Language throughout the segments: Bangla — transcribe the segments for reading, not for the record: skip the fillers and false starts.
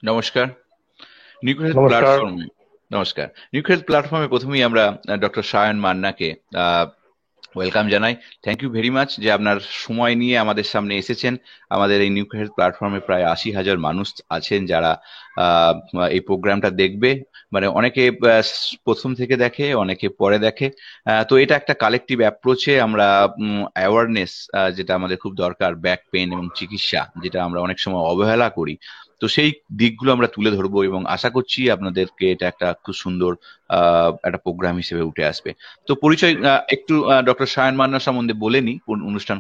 নমস্কার। নিউ হেলথ নমস্কার। প্ল্যাটফর্মে নমস্কার। নিউ হেলথ প্ল্যাটফর্মে প্রথমেই আমরা ডক্টর সায়ন মান্নাকে ওয়েলকাম জানাই। থ্যাংক ইউ ভেরি মাচ যে আপনার সময় নিয়ে আমাদের সামনে এসেছেন। আমাদের এই নিউ হেলথ প্ল্যাটফর্মে প্রায় ৮০,০০০ মানুষ আছেন যারা আহ, এই প্রোগ্রামটা দেখবে। মানে অনেকে প্রথম থেকে দেখে, অনেকে পরে দেখে। তো এটা একটা কালেকটিভ অ্যাপ্রোচে আমরা অ্যাওয়ারনেস, যেটা আমাদের খুব দরকার, ব্যাক পেন এবং চিকিৎসা, যেটা আমরা অনেক সময় অবহেলা করি। তো সেই দিকগুলো আমরা তুলে ধরবো এবং আশা করছি আপনাদেরকে এটা একটা খুব সুন্দর একটা প্রোগ্রাম হিসেবে উঠে আসবে। তো পরিচয় একটু ডক্টর সায়ন মান্না সম্বন্ধে বলে নিই অনুষ্ঠান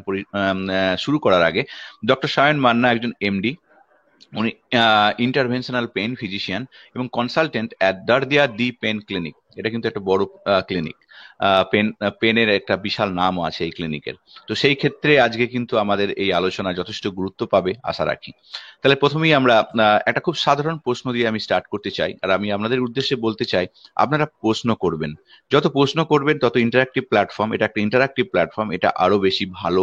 শুরু করার আগে। ডক্টর সায়ন মান্না একজন এমডি। উনি ইন্টারভেনশনাল পেন ফিজিশিয়ান এবং consultant at Dardia the pain clinic. এটা কিন্তু একটা বড় ক্লিনিক। পেনের একটা বিশাল নামও আছে এই ক্লিনিকের। তো সেই ক্ষেত্রে আজকে কিন্তু আমাদের এই আলোচনা যথেষ্ট গুরুত্ব পাবে আশা রাখি। তাহলে প্রথমেই আমরা একটা খুব সাধারণ প্রশ্ন দিয়ে আমি স্টার্ট করতে চাই, আর আমি আপনাদের উদ্দেশ্যে বলতে চাই আপনারা প্রশ্ন করবেন। যত প্রশ্ন করবেন তত ইন্টারাক্টিভ প্ল্যাটফর্ম, এটা একটা ইন্টারাক্টিভ প্ল্যাটফর্ম, এটা আরো বেশি ভালো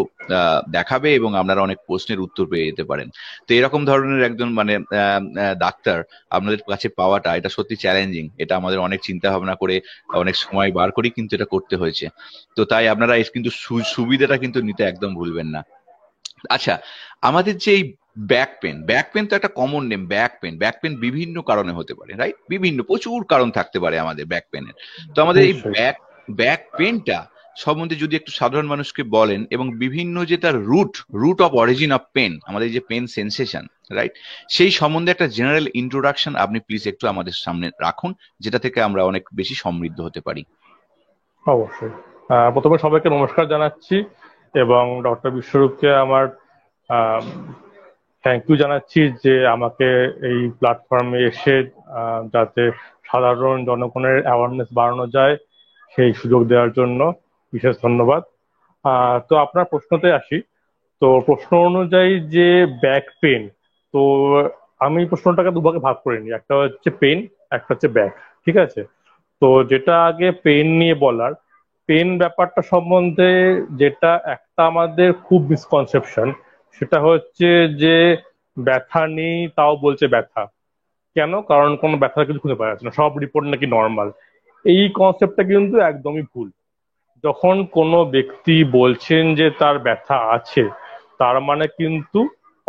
দেখাবে এবং আপনারা অনেক প্রশ্নের উত্তর পেয়ে যেতে পারেন। তো এরকম ধরনের একজন মানে ডাক্তার আপনাদের কাছে পাওয়াটা এটা সত্যি চ্যালেঞ্জিং। এটা আমাদের অনেক চিন্তা ভাবনা করে অনেক সময় বার করি, কিন্তু এটা করতে হয়েছে। তো তাই আপনারা কিন্তু সুবিধাটা কিন্তু নিতে একদম ভুলবেন না। আচ্ছা, আমাদের যে এই ব্যাক পেন তো একটা কমন নেম। ব্যাক পেন বিভিন্ন কারণে হতে পারে, রাইট? বিভিন্ন প্রচুর কারণ থাকতে পারে আমাদের ব্যাক পেনের। তো আমাদের এই নিশ্চয়ই। ব্যাক পেনটা সম্বন্ধে যদি একটু সাধারণ মানুষকে বলেন, এবং বিভিন্ন যে তার root of origin of pain, আমাদের যে পেন সেন্সেশন, রাইট, সেই সম্বন্ধে একটা জেনারেল ইন্ট্রোডাকশন আপনি প্লিজ একটু আমাদের সামনে রাখুন, যেটা থেকে আমরা অনেক বেশি সমৃদ্ধ হতে পারি। অবশ্যই। প্রথমে সবাইকে নমস্কার জানাচ্ছি এবং ডক্টর বিশ্বরূপকে আমার থ্যাংক ইউ জানাচ্ছি যে আমাকে এই প্ল্যাটফর্মে এসে যাতে সাধারণ জনগণের অ্যাওয়ারনেস বাড়ানো যায় সেই সুযোগ দেওয়ার জন্য বিশেষ ধন্যবাদ। তো আপনার প্রশ্নতে আসি। তো প্রশ্ন অনুযায়ী যে ব্যাক পেন, তো আমি প্রশ্নটাকে দুভাগে ভাগ করে নিই, একটা হচ্ছে পেন, একটা হচ্ছে ব্যাক। ঠিক আছে। তো যেটা আগে পেন নিয়ে বলার, পেন ব্যাপারটা সম্বন্ধে যেটা একটা আমাদের খুব মিসকনসেপশন, সেটা হচ্ছে যে ব্যথা নেই তাও বলছে ব্যথা। কেন? কারণ কোনো ব্যথা কিছু খুঁজে পাওয়া যাচ্ছে না, সব রিপোর্ট নাকি নর্মাল। এই কনসেপ্টটা কিন্তু একদমই ভুল। যখন কোনো ব্যক্তি বলছেন যে তার ব্যথা আছে, তার মানে কিন্তু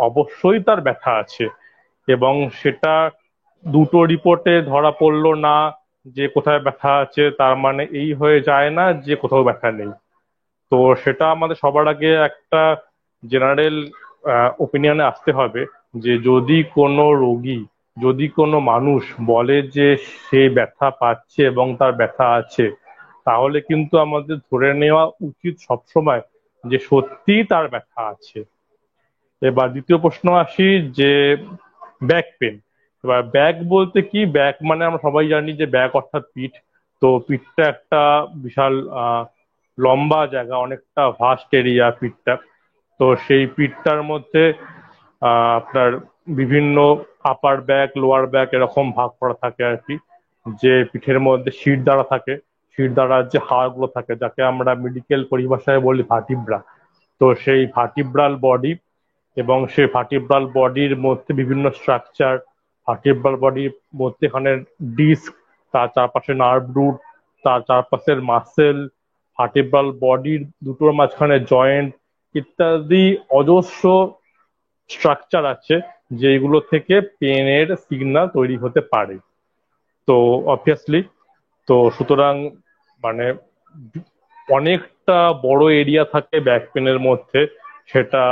অবশ্যই তার ব্যথা আছে। এবং সেটা দুটো রিপোর্টে ধরা পড়লো না যে কোথায় ব্যথা আছে, তার মানে এই হয়ে যায় না যে কোথাও ব্যথা নেই। তো সেটা আমাদের সবার আগে একটা জেনারেল ওপিনিয়নে আসতে হবে যে যদি কোনো রোগী, যদি কোনো মানুষ বলে যে সে ব্যথা পাচ্ছে এবং তার ব্যথা আছে, তাহলে কিন্তু আমাদের ধরে নেওয়া উচিত সবসময় যে সত্যিই তার ব্যথা আছে। এবার দ্বিতীয় প্রশ্ন আসি যে ব্যাক পেন। এবার ব্যাক বলতে কি? ব্যাক মানে আমরা সবাই জানি যে ব্যাক অর্থাৎ পিঠ। তো পিঠটা একটা বিশাল লম্বা জায়গা, অনেকটা ভাস্ট এরিয়া পিঠটা। তো সেই পিঠটার মধ্যে আপনার বিভিন্ন আপার ব্যাক, লোয়ার ব্যাক এরকম ভাগ করা থাকে আর কি। যে পিঠের মধ্যে শির দ্বারা থাকে, শির দ্বারা যে হাড়গুলো থাকে যাকে আমরা মেডিকেল পরিভাষায় বলি ভার্টিব্রা। তো সেই ভার্টিব্রাল বডি, এবং সেই ভার্টিব্রাল বডির মধ্যে বিভিন্ন স্ট্রাকচার, ভার্টিব্রাল বডির মধ্যে এখানে ডিস্ক, তার চারপাশে নার্ভ রুট, তার চারপাশের মাসেল, ভার্টিব্রাল বডির দুটোর মাঝখানে জয়েন্ট ইত্যাদি অজস্র স্ট্রাকচার আছে যেগুলো থেকে পেনের সিগন্যাল তৈরি হতে পারে। তো অবভিয়াসলি, তো সুতরাং মানে অনেকটা বড় এরিয়া থাকে ব্যাক পেনের মধ্যে। সেটা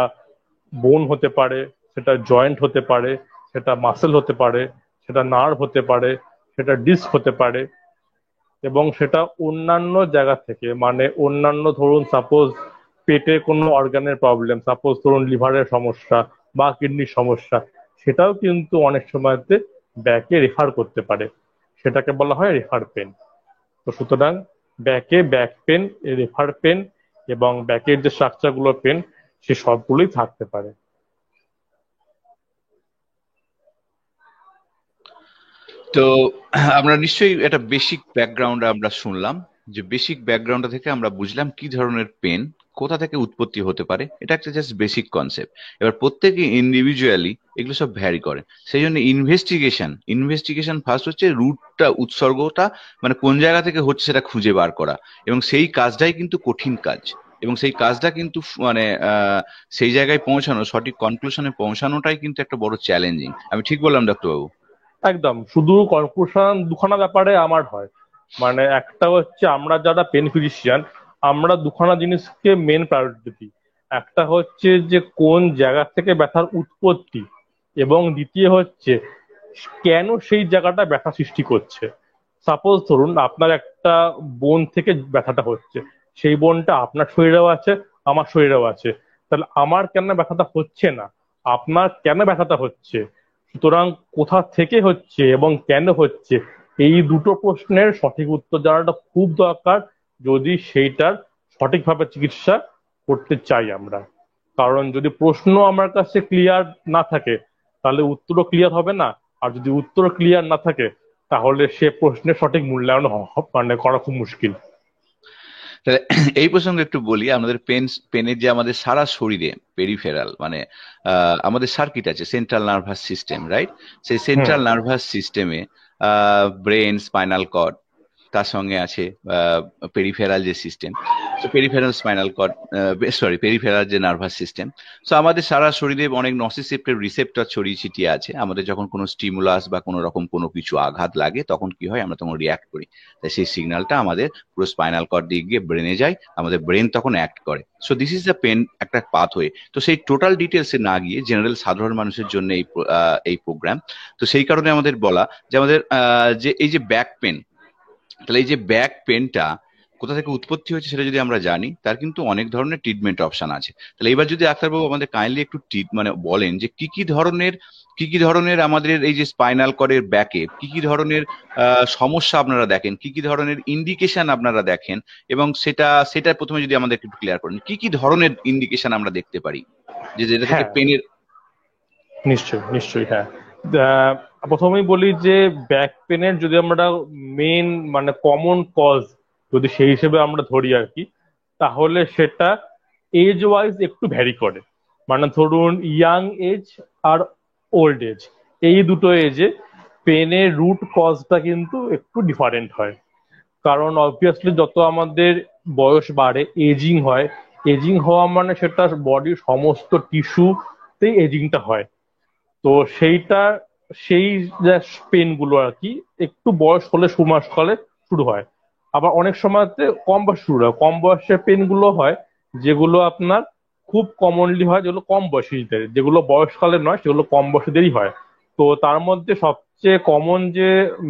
বোন হতে পারে, সেটা জয়েন্ট হতে পারে, সেটা মাসেল হতে পারে, সেটা নার্ভ হতে পারে, সেটা ডিস্ক হতে পারে। এবং সেটা অন্যান্য জায়গা থেকে, মানে অন্যান্য ধরুন সাপোজ পেটে কোনো অর্গানের প্রবলেম, সাপোজ ধরুন লিভারের সমস্যা বা কিডনির সমস্যা, সেটাও কিন্তু অনেক সময়তে ব্যাকে রেফার করতে পারে। সেটাকে বলা হয় রেফার পেন। তো সুতরাং ব্যাকে ব্যাক পেন, রেফার পেন এবং ব্যাকের যে স্ট্রাকচার গুলো পেন, সে সবগুলোই থাকতে পারে। তো আমরা নিশ্চয়ই একটা বেসিক ব্যাকগ্রাউন্ড আমরা শুনলাম, যে বেসিক ব্যাকগ্রাউন্ড থেকে আমরা বুঝলাম কি ধরনের পেন, কোথা থেকে উৎপত্তি হতে পারে, এটা একটা জাস্ট বেসিক কনসেপ্ট। এবার প্রত্যেকে ইন্ডিভিজুয়ালি এগুলো সব ভ্যারি করে। সেই জন্য ইনভেস্টিগেশন ফার্স্ট হচ্ছে রুটটা, উৎসর্গটা, মানে কোন জায়গা থেকে হচ্ছে সেটা খুঁজে বার করা। এবং সেই কাজটাই কিন্তু কঠিন কাজ, এবং সেই কাজটা কিন্তু মানে সেই জায়গায় পৌঁছানো, সঠিক কনক্লুশনে পৌঁছানোটাই কিন্তু একটা বড় চ্যালেঞ্জিং। আমি ঠিক বললাম ডক্টর বাবু? একদম, শুধু কনক্লুশন দুখানা ব্যাপারে আমার হয়। মানে একটা হচ্ছে আমরা যারা পেন ফিজিশিয়ান, আমরা দুখানা জিনিসকে মেন প্রায়োরিটি দিই। একটা হচ্ছে যে কোন জায়গা থেকে ব্যথার উৎপত্তি, এবং দ্বিতীয় হচ্ছে কেন সেই জায়গাটা ব্যথা সৃষ্টি করছে। সাপোজ ধরুন আপনার একটা বোন থেকে ব্যথাটা হচ্ছে, সেই বোনটা আপনার শরীরেও আছে, আমার শরীরেও আছে। তাহলে আমার কেন ব্যথাটা হচ্ছে না, আপনার কেন ব্যথাটা হচ্ছে, সুতরাং কোথা থেকে হচ্ছে এবং কেন হচ্ছে, এই দুটো প্রশ্নের সঠিক উত্তর জানাটা খুব দরকার যদি সেইটার সঠিকভাবে চিকিৎসা করতে চাই আমরা। কারণ যদি প্রশ্ন আমার কাছে ক্লিয়ার না থাকে তাহলে উত্তরও ক্লিয়ার হবে না, আর যদি উত্তর ক্লিয়ার না থাকে তাহলে সে প্রশ্নের সঠিক মূল্যায়ন মানে করা খুব মুশকিল। তাহলে এই প্রসঙ্গে একটু বলি, আমাদের পেনের যে আমাদের সারা শরীরে পেরিফেরাল মানে আমাদের সার্কিট আছে, সেন্ট্রাল নার্ভাস সিস্টেম, রাইট? সেই হুম। সেন্ট্রাল নার্ভাস সিস্টেমে ব্রেন, স্পাইনাল কর্ড, তার সঙ্গে আছে পেরিফেরাল যে system, peripheral spinal cord, peripheral যে নার্ভাস সিস্টেম। সো আমাদের সারা শরীরে অনেক নসিসেপ্টিভ রিসেপ্টর ছড়িয়ে ছিটিয়ে আছে। আমাদের যখন কোনো স্টিমুলাস বা কোনো রকম কোনো কিছু আঘাত লাগে তখন কি হয়, আমরা তখন রিয়াক্ট করি। তাই সেই সিগন্যালটা আমাদের পুরো স্পাইনাল কর্ড দিয়ে গিয়ে ব্রেনে যায়, আমাদের ব্রেন তখন অ্যাক্ট করে। So this is the pain একটা পাথওয়ে। তো সেই টোটাল ডিটেলসে না গিয়ে জেনারেল সাধারণ মানুষের জন্য এই প্রোগ্রাম। তো সেই কারণে আমাদের বলা যে আমাদের যে এই যে ব্যাক পেন, তাহলে এই যে ব্যাক পেনটা কোথা থেকে উৎপত্তি হয়েছে সেটা যদি আমরা জানি, তার কিন্তু অনেক ধরনের ট্রিটমেন্ট অপশন আছে। তাহলে এবার যদি ডাক্তারবাবু আমাদের কাইন্ডলি একটু মানে বলেন যে কি কি ধরনের আমাদের এই যে স্পাইনাল কর্ডের ব্যাকে কি কি ধরনের সমস্যা আপনারা দেখেন, কি কি ধরনের ইন্ডিকেশন আপনারা দেখেন, এবং সেটা সেটা প্রথমে যদি আমাদের একটু ক্লিয়ার করেন, কি কি ধরনের ইন্ডিকেশন আমরা দেখতে পারি যে যেটা থেকে হ্যাঁ, পেনের। নিশ্চয়ই নিশ্চয়ই, হ্যাঁ। প্রথমেই বলি যে ব্যাক পেনের যদি আমরা মেন মানে কমন কজ যদি সেই হিসেবে আমরা ধরি আর কি, তাহলে সেটা এজ ওয়াইজ একটু ভ্যারি করে। মানে ধরুন ইয়াং এজ আর ওল্ড এজ, এই দুটো এজে পেনের রুট কজটা কিন্তু একটু ডিফারেন্ট হয়। কারণ অবভিয়াসলি যত আমাদের বয়স বাড়ে এজিং হয়, এজিং হওয়া মানে সেটা বডির সমস্ত টিস্যুতেই এজিংটা হয়। তো সেইটা সেই যে পেন গুলো আর কি একটু বয়স হলে সময়কালে শুরু হয়। আবার অনেক সময়তে কম বয়স শুরু হয়, কম বয়সের পেন গুলো হয় যেগুলো আপনার খুব কমনলি হয়, যেগুলো কম বয়সীদের, যেগুলো বয়সকালে নয় সেগুলো কম বয়সীদেরই হয়। তো তার মধ্যে সবচেয়ে কমন যে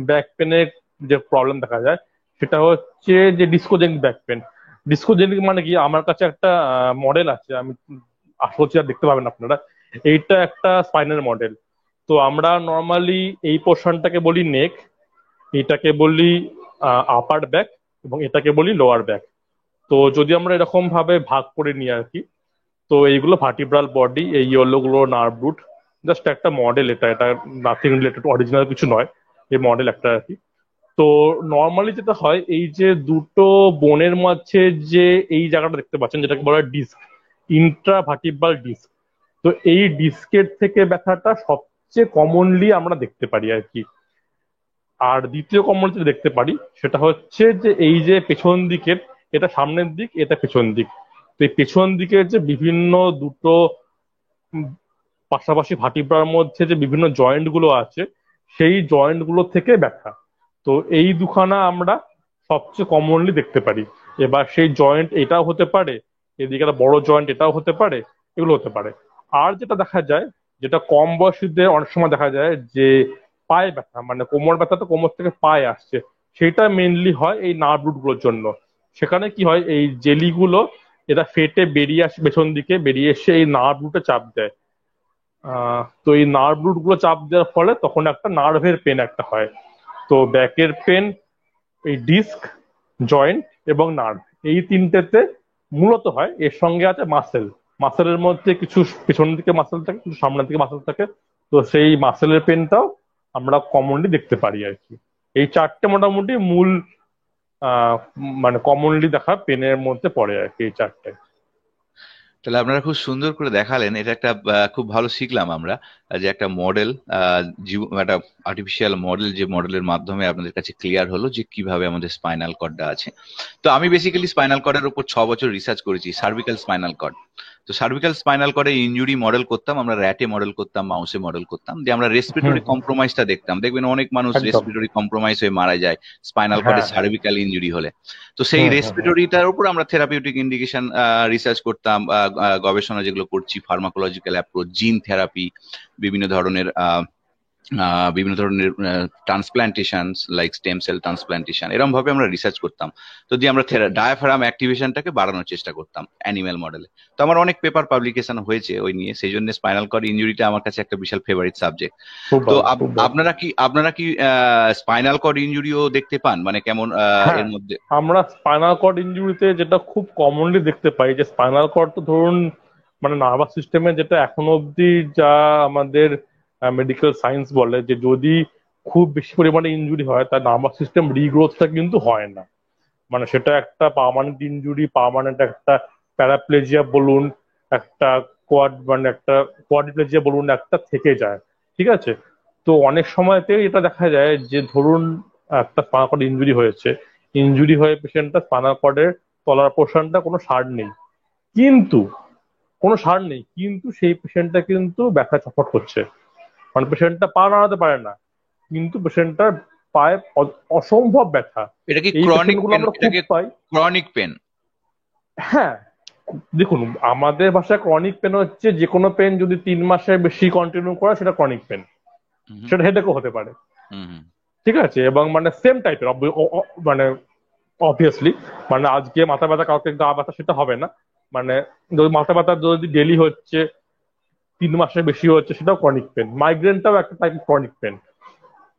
ব্যাক পেনের যে প্রবলেম দেখা যায় সেটা হচ্ছে যে ডিস্কোজেনিক ব্যাক পেন। ডিস্কোজেনিক মানে কি, আমার কাছে একটা মডেল আছে, আমি আসলে আর দেখতে পাবেন আপনারা। এইটা একটা স্পাইনের মডেল। তো আমরা নর্মালি এই পোর্শনটাকে বলি নেক, এটাকে বলি আপার ব্যাক, এবং এটাকে বলি লোয়ার ব্যাক। তো যদি আমরা এরকম ভাবে ভাগ করে নিই আর কি, তো এইগুলো ভার্টিব্রাল বডি, এই ইয়েলো গুলো নার্ভ রুট। জাস্ট একটা মডেল, এটা এটা নাথিং রিলেটেড, অরিজিনাল কিছু নয়, এই মডেল একটা আর কি। তো নর্মালি যেটা হয়, এই যে দুটো বোনের মাঝে যে এই জায়গাটা দেখতে পাচ্ছেন যেটাকে বলা হয় ডিস্ক, ইন্ট্রা ভার্টিব্রাল ডিস্ক। তো এই ডিস্কের থেকে ব্যথাটা সবচেয়ে কমনলি আমরা দেখতে পারি আর কি। আর দ্বিতীয় কমন যেটা দেখতে পারি সেটা হচ্ছে যে এই যে পেছন দিকের, এটা সামনের দিক, এটা পেছন দিক। তো এই পেছন দিকের যে বিভিন্ন দুটো উম, পাশাপাশি ভার্টিব্রার মধ্যে যে বিভিন্ন জয়েন্ট গুলো আছে, সেই জয়েন্ট গুলো থেকে ব্যথা। তো এই দুখানা আমরা সবচেয়ে কমনলি দেখতে পারি। এবার সেই জয়েন্ট এটাও হতে পারে, এদিকে একটা বড় জয়েন্ট এটাও হতে পারে, এগুলো হতে পারে। আর যেটা দেখা যায়, যেটা কম বয়সীদের অনেক সময় দেখা যায় যে পায়ে ব্যথা, মানে কোমর ব্যথাটা কোমর থেকে পায়ে আসছে, সেটা মেনলি হয় এই নার্ভ রুট গুলোর জন্য। সেখানে কি হয়, এই জেলিগুলো এটা ফেটে বেরিয়ে আসে, পেছন দিকে বেরিয়ে এসে এই নার্ভ রুটে চাপ দেয়। তো এই নার্ভ রুট গুলো চাপ দেওয়ার ফলে তখন একটা নার্ভের পেন একটা হয়। তো ব্যাকের পেন এই ডিস্ক, জয়েন্ট এবং নার্ভ, এই তিনটেতে মূলত হয়। এর সঙ্গে আছে মাসেল, মাসেলের মধ্যে কিছু পেছনের দিকে মাসেল থাকে, কিছু সামনের দিকে মাসেল থাকে। তো সেই মাসেলের পেনটাও আমরা কমনলি দেখতে পারি আর কি। এই চারটে মোটামুটি মূল মানে কমনলি দেখা পেনের মধ্যে পড়ে আর কি, এই চারটে। তাহলে আপনারা খুব সুন্দর করে দেখালেন, এটা একটা খুব ভালো শিখলাম আমরা, যে একটা মডেল, একটা আর্টিফিশিয়াল মডেল, যে মডেলের মাধ্যমে আপনাদের কাছে ক্লিয়ার হলো যে কিভাবে আমাদের স্পাইনাল কর্ডটা আছে। তো আমি বেসিক্যালি স্পাইনাল কর্ডের উপর 6 বছর রিসার্চ করেছি, সার্ভিক্যাল স্পাইনাল কর্ড। তো সার্ভিক্যাল স্পাইনাল কর্ডে ইনজুরি মডেল করতাম আমরা, র্যাটে মডেল করতাম, মাউসে মডেল করতাম, দিয়ে আমরা হুম রেসপিরেটরি হুম, কম্প্রোমাইজটা দেখতাম। দেখবেন অনেক মানুষ একদম। রেসপিরেটরি কম্প্রোমাইজ হয়ে মারা যায় স্পাইনাল কর্ডে হ্যাঁ হ্যাঁ। সার্ভিক্যাল ইনজুরি হলে। তো সেই হুম হুম হুম। রেসপিরেটরিটার উপর আমরা থেরাপিউটিক ইন্ডিকেশন রিসার্চ করতাম, গবেষণা যেগুলো করছি, ফার্মাকোলজিক্যাল অ্যাপ্রোচ, জিন থেরাপি, বিভিন্ন ধরনের transplantation, like stem cell transplantation, এরকম ভাবে আমরা রিসার্চ করতাম। তো দিয়ে আমরা ডায়াফ্রাম অ্যাক্টিভেশনটাকে বাড়ানোর চেষ্টা করতাম অ্যানিমেল মডেলে। তো আমার অনেক পেপার পাবলিকেশন হয়েছে ওই নিয়ে, সেই জন্য স্পাইনাল কর্ড ইনজুরিটা আমার কাছে একটা বিশাল ফেভারিট সাবজেক্ট। খুব তো ভালো খুব ভালো। আপনারা কি স্পাইনাল কর্ড ইনজুরিও দেখতে পান, মানে কেমন হ্যাঁ, এর মধ্যে? আমরা স্পাইনাল কর্ড ইনজুরিতে যেটা খুব কমনলি দেখতে পাই, যে স্পাইনাল কর্ড তো ধরুন মানে নার্ভাস সিস্টেমে, যেটা এখনো অবধি যা আমাদের মেডিকেল সায়েন্স বলে, যে যদি খুব বেশি পরিমাণে ইনজুরি হয় তার নার্ভাস সিস্টেম রিগ্রোথটা কিন্তু হয় না। মানে সেটা একটা পার্মানেন্ট ইনজুরি, পার্মানেন্ট একটা প্যারাপ্লেজিয়া বলুন, একটা মানে একটা কোয়াড্রিপ্লেজিয়া বলুন, একটা থেকে যায়। ঠিক আছে। তো অনেক সময়তে এটা দেখা যায় যে ধরুন একটা স্পাইনাল কর্ড ইনজুরি হয়েছে, ইনজুরি হয়ে পেশেন্টটা স্পাইনাল কর্ডের তলার পোর্শনটা কোনো সার নেই, কিন্তু কিন্তু সেই পেশেন্টটা কিন্তু ব্যথা ছটফট করছে। মানে পেশেন্টটা পা নাড়াতে পারে না, কিন্তু পেশেন্টটার পায়ে অসম্ভব ব্যথা। এটা কি এই পেশেন্ট ক্রনিক গুলো পেন? আমরা এটা খুব কি পাই। Chronic pen? হ্যাঁ, দেখুন আমাদের ভাষায় ক্রনিক পেন হচ্ছে যে কোনো পেন যদি 3 মাসের বেশি কন্টিনিউ করে সেটা ক্রনিক পেন। হুম সেটা হেডেকও হতে পারে। হুম হুম। ঠিক আছে, এবং মানে সেম টাইপের মানে অবভিয়াসলি, মানে আজকে মাথা ব্যথা কাউকে গা ব্যথা সেটা হবে না। মানে যদি মাথা ব্যথা যদি ডেলি হচ্ছে, 3 মাসের বেশি হচ্ছে, সেটাও ক্রনিক পেন। মাইগ্রেনটাও একটা টাইপ ক্রনিক পেন,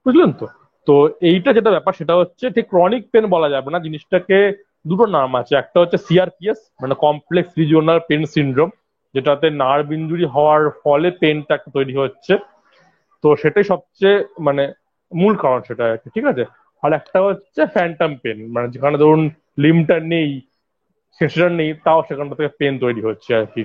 বুঝলেন তো? তো এইটা যেটা ব্যাপার সেটা হচ্ছে ঠিক ক্রনিক পেন বলা যাবে না জিনিসটাকে। দুটো নাম আছে, একটা হচ্ছে সিআরপিএস মানে কমপ্লেক্স রিজিওনাল পেন সিনড্রোম, যেটাতে নার্ভ ইনজুরি হওয়ার ফলে পেনটা তৈরি হচ্ছে। তো সেটাই সবচেয়ে মানে মূল কারণ সেটা আর কি, ঠিক আছে। আর একটা হচ্ছে ফ্যান্টাম পেন, মানে যেখানে ধরুন লিমটা নেই, সেটা নেই, তাও সেখানটা থেকে পেন তৈরি হচ্ছে আর কি।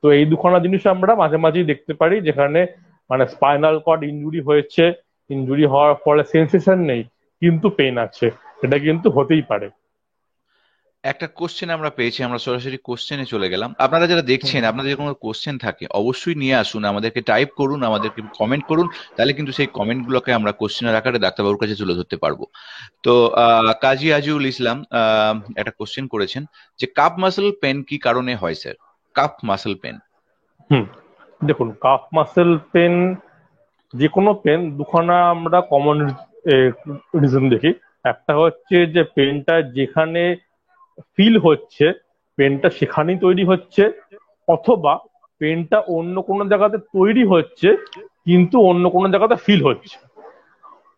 তো এই দুখানা জিনিস আমরা মাঝে মাঝেই দেখতে পারি, যেখানে মানে স্পাইনাল কর্ড ইনজুরি হয়েছে, ইনজুরি হওয়ার ফলে সেন্সেশন নেই কিন্তু পেন আছে। এটা কিন্তু হতেই পারে। একটা কোশ্চেন আমরা পেয়েছি, আমরা সরাসরি কোশ্চেনে চলে গেলাম। আপনারা যারা দেখছেন, আপনাদের যদি কোনো কোশ্চেন থাকে অবশ্যই নিয়ে আসুন, আমাদেরকে টাইপ করুন, আমাদেরকে কমেন্ট করুন, তাহলে কিন্তু সেই কমেন্ট গুলোকে আমরা কোশ্চেনের আকারে ডাক্তারবাবুর কাছে তুলে ধরতে পারবো। তো কাজী আজিউল ইসলাম একটা কোশ্চেন করেছেন, যে কাপ মাসল পেন কি কারণে হয় স্যার? Calf muscle pain. হুম, দেখুন কাফ মাসেল পেন, যে কোনো পেন দুখানা আমরা কমন রিজন দেখি। একটা হচ্ছে যে পেনটা যেখানে ফিল হচ্ছে, পেনটা সেখানেই তৈরি হচ্ছে, অথবা পেনটা অন্য কোনো জায়গাতে তৈরি হচ্ছে কিন্তু অন্য কোনো জায়গাতে ফিল হচ্ছে।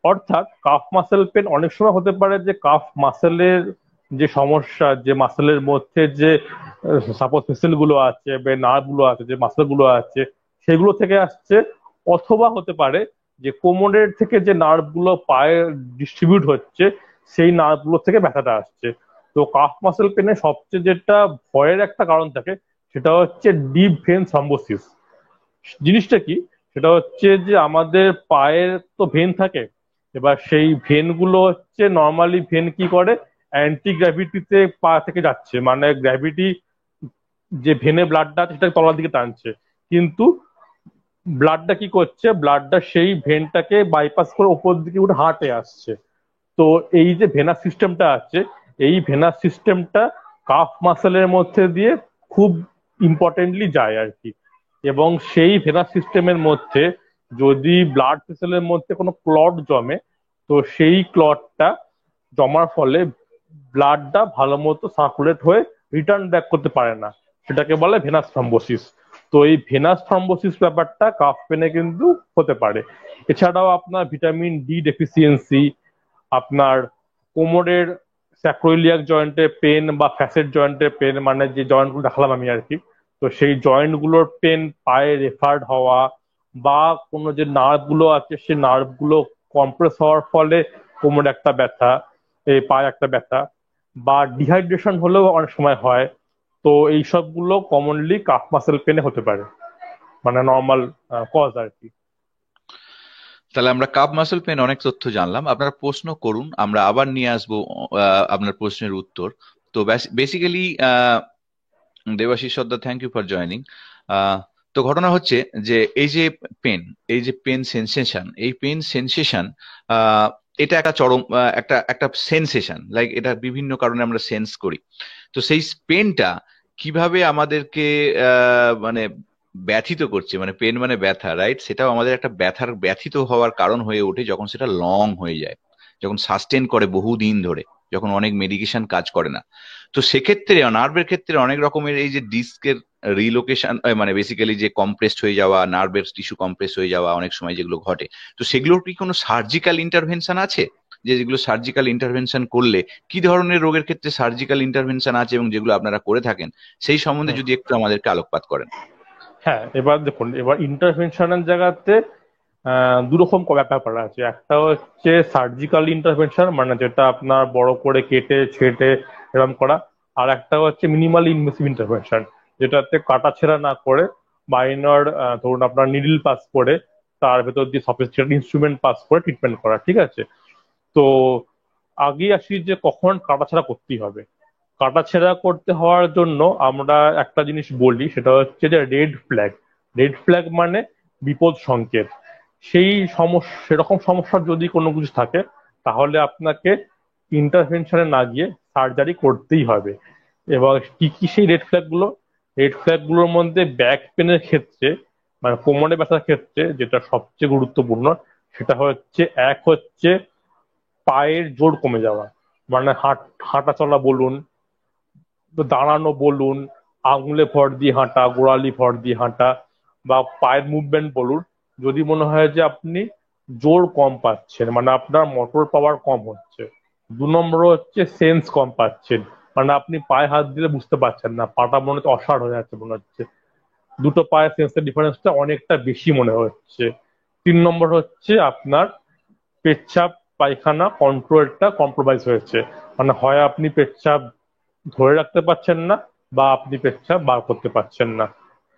অর্থাৎ কাফ মাসেল পেন অনেক সময় হতে পারে যে কাফ মাসেলের যে সমস্যা, যে মাসেলের মধ্যে যে সাপোজ ফেসেল গুলো আছে বা নার্ভ গুলো আছে, যে মাসেল গুলো আছে, সেগুলো থেকে আসছে। অথবা হতে পারে যে কোমরের থেকে যে নার্ভ গুলো পায়ে ডিস্ট্রিবিউট হচ্ছে, সেই নার্ভ গুলো থেকে ব্যথাটা আসছে। তো কাফ মাসেল পেনে সবচেয়ে যেটা ভয়ের একটা কারণ থাকে, সেটা হচ্ছে ডিপ ভেন থ্রম্বোসিস। জিনিসটা কি? সেটা হচ্ছে যে আমাদের পায়ের তো ভেন থাকে, এবার সেই ভেন গুলো হচ্ছে নর্মালি ভেন কি করে, অ্যান্টি গ্র্যাভিটিতে পা থেকে যাচ্ছে, মানে গ্র্যাভিটি যে ভেনে ব্লাডটা আছে সেটাকে তলার দিকে টানছে, কিন্তু ব্লাডটা কি করছে, ব্লাডটা সেই ভেনটাকে বাইপাস করে উপর দিকে উঠে হার্টে আসছে। তো এই যে ভেনাস সিস্টেমটা আছে, এই ভেনাস সিস্টেমটা কাফ মাসেলের মধ্যে দিয়ে খুব ইম্পর্টেন্টলি যায় আর কি। এবং সেই ভেনাস সিস্টেমের মধ্যে যদি ব্লাড ভেসেলের মধ্যে কোনো ক্লট জমে, তো সেই ক্লটটা জমার ফলে ব্লাডটা ভালো মতো সার্কুলেট হয়ে রিটার্ন ব্যাক করতে পারে না, সেটাকে বলে ভেনাস থ্রম্বোসিস। তো এই ভেনাস থ্রম্বোসিস ব্যাপারটা কাফ পেনে কিন্তু হতে পারে। এছাড়াও আপনার ভিটামিন ডি ডেফিসিয়েন্সি, আপনার কোমরের স্যাক্রোইলিয়াক জয়েন্টে পেন বা ফ্যাসেট জয়েন্টে পেন, মানে যে জয়েন্ট গুলো দেখালাম আমি আর কি, তো সেই জয়েন্ট গুলোর পেন, পায়ে রেফার্ড হওয়া, বা কোনো যে নার্ভ গুলো আছে সেই নার্ভ গুলো কম্প্রেস হওয়ার ফলে কোমরে একটা ব্যথা, এই পায়ে একটা ব্যথা, বা ডিহাইড্রেশন হলেও অনেক সময় হয়। তো এই সবগুলো কমনলি কাফ মাসেল পেনে হতে পারে, মানে নর্মাল কজ আর কি। তাহলে আমরা কাপ মাসল পেন অনেক তথ্য জানলাম। আপনারা প্রশ্ন করুন, আমরা আবার নিয়ে আসবো আপনার প্রশ্নের উত্তর। তো basically Debashis Sardar, thank you for joining. তো ঘটনা হচ্ছে যে পেন এই যে পেন সেন্সেশন, এই পেন সেন্সেশন এটা একটা চরম একটা একটা সেন্সেশন, লাইক এটা বিভিন্ন কারণে আমরা সেন্স করি। তো সেই পেনটা কিভাবে আমাদেরকে মানে ব্যথিত করছে, মানে পেন মানে ব্যথা, রাইট? সেটাও আমাদের একটা ব্যথিত হওয়ার কারণ হয়ে ওঠে যখন সেটা লং হয়ে যায়, যখন সাস্টেন করে বহুদিন ধরে, যখন অনেক মেডিকেশন কাজ করে না। তো সেক্ষেত্রে নার্ভের ক্ষেত্রে অনেক রকমের এই যে ডিস্কের রিলোকেশন, মানে বেসিক্যালি যে কম্প্রেসড হয়ে যাওয়া, নার্ভের টিস্যু কম্প্রেস হয়ে যাওয়া অনেক সময় যেগুলো ঘটে, তো সেগুলোর কি কোনো সার্জিক্যাল ইন্টারভেনশন আছে? যে যেগুলো সার্জিক্যাল ইন্টারভেনশন করলে কি ধরনের রোগের ক্ষেত্রে সার্জিক্যাল ইন্টারভেনশন আছে এবং যেগুলো আপনারা করে থাকেন, সেই সম্বন্ধে হুম। যদি একটু আমাদেরকে আলোকপাত করেন। হ্যাঁ, এবার দেখুন, এবার ইন্টারভেনশনের জায়গাতে দুরকম ব্যাপার আছে। একটা হচ্ছে সার্জিক্যাল ইন্টারভেনশন, মানে যেটা আপনার বড় করে কেটে ছেটে এরকম করা। আর একটা হচ্ছে মিনিমালি ইনভেসিভ ইন্টারভেনশন, যেটাতে কাটা ছেঁড়া না করে মাইনর, ধরুন আপনার নিডল পাস করে তার ভেতর দিয়ে সফিস্টিকেটেড ইনস্ট্রুমেন্ট পাস করে ট্রিটমেন্ট করা, ঠিক আছে? তো আগে আসি যে কখন কাটাছেঁড়া করতেই হবে। কাটাছেঁড়া করতে হওয়ার জন্য আমরা একটা জিনিস বলি, সেটা হচ্ছে যে রেড ফ্ল্যাগ। রেড ফ্ল্যাগ মানে বিপদ সংকেত। সেই সমস্যা, সেরকম সমস্যা যদি কোনো কিছু থাকে, তাহলে আপনাকে ইন্টারভেনশনে না গিয়ে সার্জারি করতেই হবে। এবার কি কি সেই রেড ফ্ল্যাগ গুলো? রেড ফ্ল্যাগ গুলোর মধ্যে ব্যাক পেনের ক্ষেত্রে, মানে কোমরে ব্যথার ক্ষেত্রে যেটা সবচেয়ে গুরুত্বপূর্ণ, সেটা হচ্ছে এক হচ্ছে পায়ের জোর কমে যাওয়া। মানে হাঁটা চলা বলুন, দাঁড়ানো বলুন, আঙুলে ভর দিয়ে হাঁটা, গোড়ালি ভর দিয়ে হাঁটা, বা পায়ের মুভমেন্ট বলুন, যদি মনে হয় যে আপনি জোর কম পাচ্ছেন, মানে আপনার মোটর পাওয়ার কম হচ্ছে। দু নম্বর হচ্ছে সেন্স কম পাচ্ছেন, মানে আপনি পায়ে হাত দিলে বুঝতে পারছেন না, পাটা মনে হচ্ছে অসাড় হয়ে যাচ্ছে মনে হচ্ছে, দুটো পায়ের সেন্সের ডিফারেন্সটা অনেকটা বেশি মনে হচ্ছে। তিন নম্বর হচ্ছে আপনার পেচ্ছাপ পায়খানা কন্ট্রোলটা কম্প্রোমাইজ হয়েছে, মানে হয় আপনি পেচ্ছাপ ধরে রাখতে পারছেন না, বা আপনি পেচ্ছাপ বার করতে পারছেন না।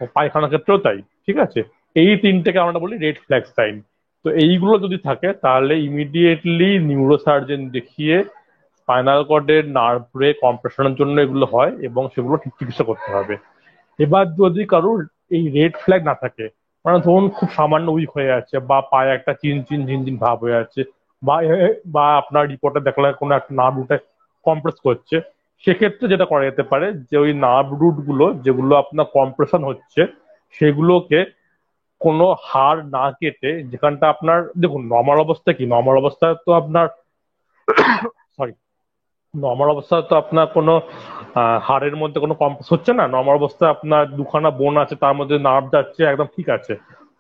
ও পায়খানার ক্ষেত্রেও তাই, ঠিক আছে? এই তিনটেকে আমরা বলি রেড ফ্ল্যাগ সাইন। তো এইগুলো যদি থাকে তাহলে ইমিডিয়েটলি নিউরোসার্জন দেখিয়ে স্পাইনাল কর্ডের নার্ভে কম্প্রেশনের জন্য এগুলো হয়, এবং সেগুলো ঠিক চিকিৎসা করতে হবে। এবার যদি কারোর এই রেড ফ্ল্যাগ না থাকে, মানে ধরুন খুব সামান্য উইক হয়ে আছে, বা পায়ে একটা চিন চিন ঝিনঝিন ভাব হয়ে আছে, বা বা আপনার রিপোর্টে দেখলেন কোনো একটা নার্ভ রুটে কম্প্রেস করছে, সেক্ষেত্রে যেটা করা যেতে পারে যে ওই নার্ভ রুট গুলো যেগুলো আপনার কম্প্রেশন হচ্ছে, সেগুলোকে কোনো হাড় না কেটে, যেখানটা আপনার, দেখুন নর্মাল অবস্থা কি, নর্মাল অবস্থায় তো আপনার, সরি, নর্মাল অবস্থায় তো আপনার কোনো হাড়ের মধ্যে কোনো কম্প্রেস হচ্ছে না। নর্মাল অবস্থায় আপনার দুখানা বোন আছে, তার মধ্যে নার্ভ যাচ্ছে, একদম ঠিক আছে।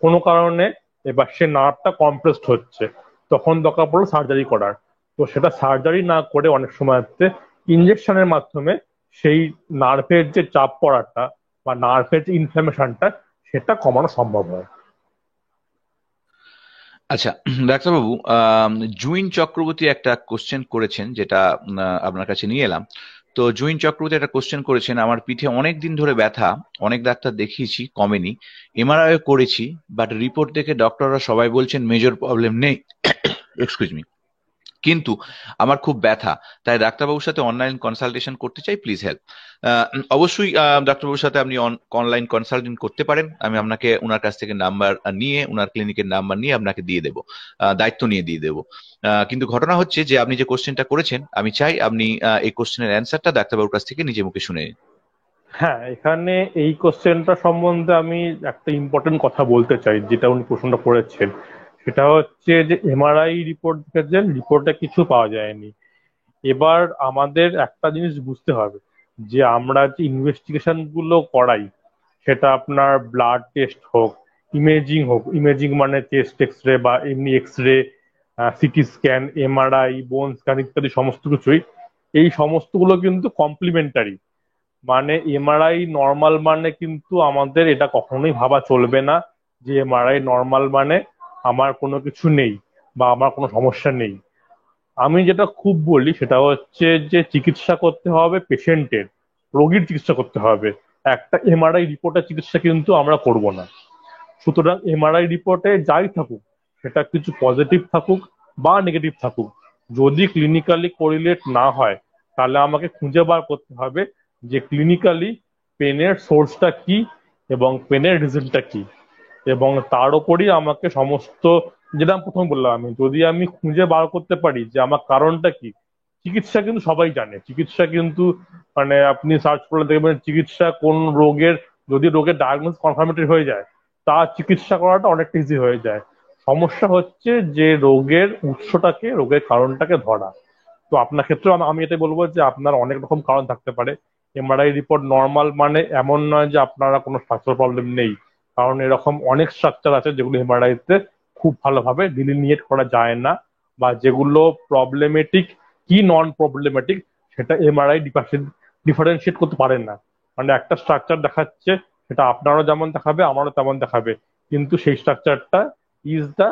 কোনো কারণে এবার সে নার্ভটা কম্প্রেসড হচ্ছে, তখন দরকার পড়লো সার্জারি করার। তো সেটা সার্জারি না করে অনেক সময় ইনজেকশনের মাধ্যমে সেই নার্ভের যে চাপ পড়াটা বা নার্ভের যে ইনফ্লামেশনটা, সেটা কমানো সম্ভব হয়। আচ্ছা, ডাক্তারবাবু, জুইন চক্রবর্তী একটা কোশ্চেন করেছেন, যেটা আপনার কাছে নিয়ে এলাম। তো জুইন চক্রবর্তী একটা কোশ্চেন করেছেন, আমার পিঠে অনেক দিন ধরে ব্যথা, অনেক ডাক্তার দেখিয়েছি, কমেনি, এমআরআই করেছি, বাট রিপোর্ট দেখে ডক্টররা সবাই বলছেন মেজর প্রবলেম নেই, এক্সকিউজ মি, কিন্তু আমার খুব ব্যথা, তাই ডাক্তারবাবুর সাথে অনলাইন কনসালটেশন করতে চাই, প্লিজ হেল্প। অবশ্যই ডাক্তারবাবুর সাথে আপনি অনলাইন কনসালটেন্ট করতে পারেন। আমি আপনাকে ওনার কাছ থেকে নাম্বার নিয়ে, ওনার ক্লিনিকের নাম্বার নিয়ে আপনাকে দিয়ে দেবো, দায়িত্ব নিয়ে দিয়ে দেবো। কিন্তু ঘটনা হচ্ছে যে আপনি যে কোশ্চেনটা করেছেন, আমি চাই আপনি এই কোশ্চেনের অ্যান্সারটা ডাক্তারবাবুর কাছ থেকে নিজে মুখে শুনে নিন। হ্যাঁ, এখানে এই কোশ্চেনটা সম্বন্ধে আমি একটা ইম্পর্টেন্ট কথা বলতে চাই, যেটা উনি প্রশ্নটা করেছেন। সেটা হচ্ছে যে এমআরআই রিপোর্ট দেখেছেন, রিপোর্টে কিছু পাওয়া যায়নি। এবার আমাদের একটা জিনিস বুঝতে হবে, যে আমরা যে ইনভেস্টিগেশন গুলো করাই, সেটা আপনার ব্লাড টেস্ট হোক, ইমেজিং হোক, ইমেজিং মানে চেস্ট এক্স রে বা এমনি X ray, CT scan, MRI, বোন স্ক্যান ইত্যাদি সমস্ত কিছুই, এই সমস্তগুলো কিন্তু কমপ্লিমেন্টারি। মানে এমআরআই নর্মাল মানে কিন্তু আমাদের এটা কখনোই ভাবা চলবে না যে এমআরআই নর্মাল মানে আমার কোনো কিছু নেই বা আমার কোনো সমস্যা নেই। আমি যেটা খুব বলি সেটা হচ্ছে যে চিকিৎসা করতে হবে পেশেন্টের, রোগীর চিকিৎসা করতে হবে, একটা এমআরআই রিপোর্টের চিকিৎসা কিন্তু আমরা করব না। সুতরাং এমআরআই রিপোর্টে যাই থাকুক, সেটা কিছু পজিটিভ থাকুক বা নেগেটিভ থাকুক, যদি ক্লিনিক্যালি কোরিলেট না হয়, তাহলে আমাকে খুঁজে বার করতে হবে যে ক্লিনিক্যালি পেনের সোর্সটা কি এবং পেনের রিজনটা কি, এবং তার উপরই আমাকে সমস্ত, যেটা আমি প্রথম বললাম, আমি যদি আমি খুঁজে বার করতে পারি যে আমার কারণটা কি। চিকিৎসা কিন্তু সবাই জানে, চিকিৎসা কিন্তু মানে আপনি সার্চ করলে দেখবেন চিকিৎসা কোন রোগের, যদি রোগের ডায়াগনোস কনফার্মেটরি হয়ে যায়, তার চিকিৎসা করাটা অনেকটা ইজি হয়ে যায়। সমস্যা হচ্ছে যে রোগের উৎসটাকে, রোগের কারণটাকে ধরা। তো আপনার ক্ষেত্রেও আমি এটাই বলবো যে আপনার অনেক রকম কারণ থাকতে পারে। এমআরআই রিপোর্ট নর্মাল মানে এমন নয় যে আপনারা কোনো স্ট্রাকচার প্রবলেম নেই, কারণ এরকম অনেক স্ট্রাকচার আছে যেগুলো এমআরআই তে খুব ভালোভাবে ডিলিনিয়েট করা যায় না, বা যেগুলো প্রবলেমেটিক কি নন প্রবলেমেটিক সেটা এমআরআই ডিফারেন্সিয়েট করতে পারেন না। মানে একটা স্ট্রাকচার দেখাচ্ছে, সেটা আপনারও যেমন দেখাবে আমারও তেমন দেখাবে, কিন্তু সেই স্ট্রাকচারটা ইজ দা,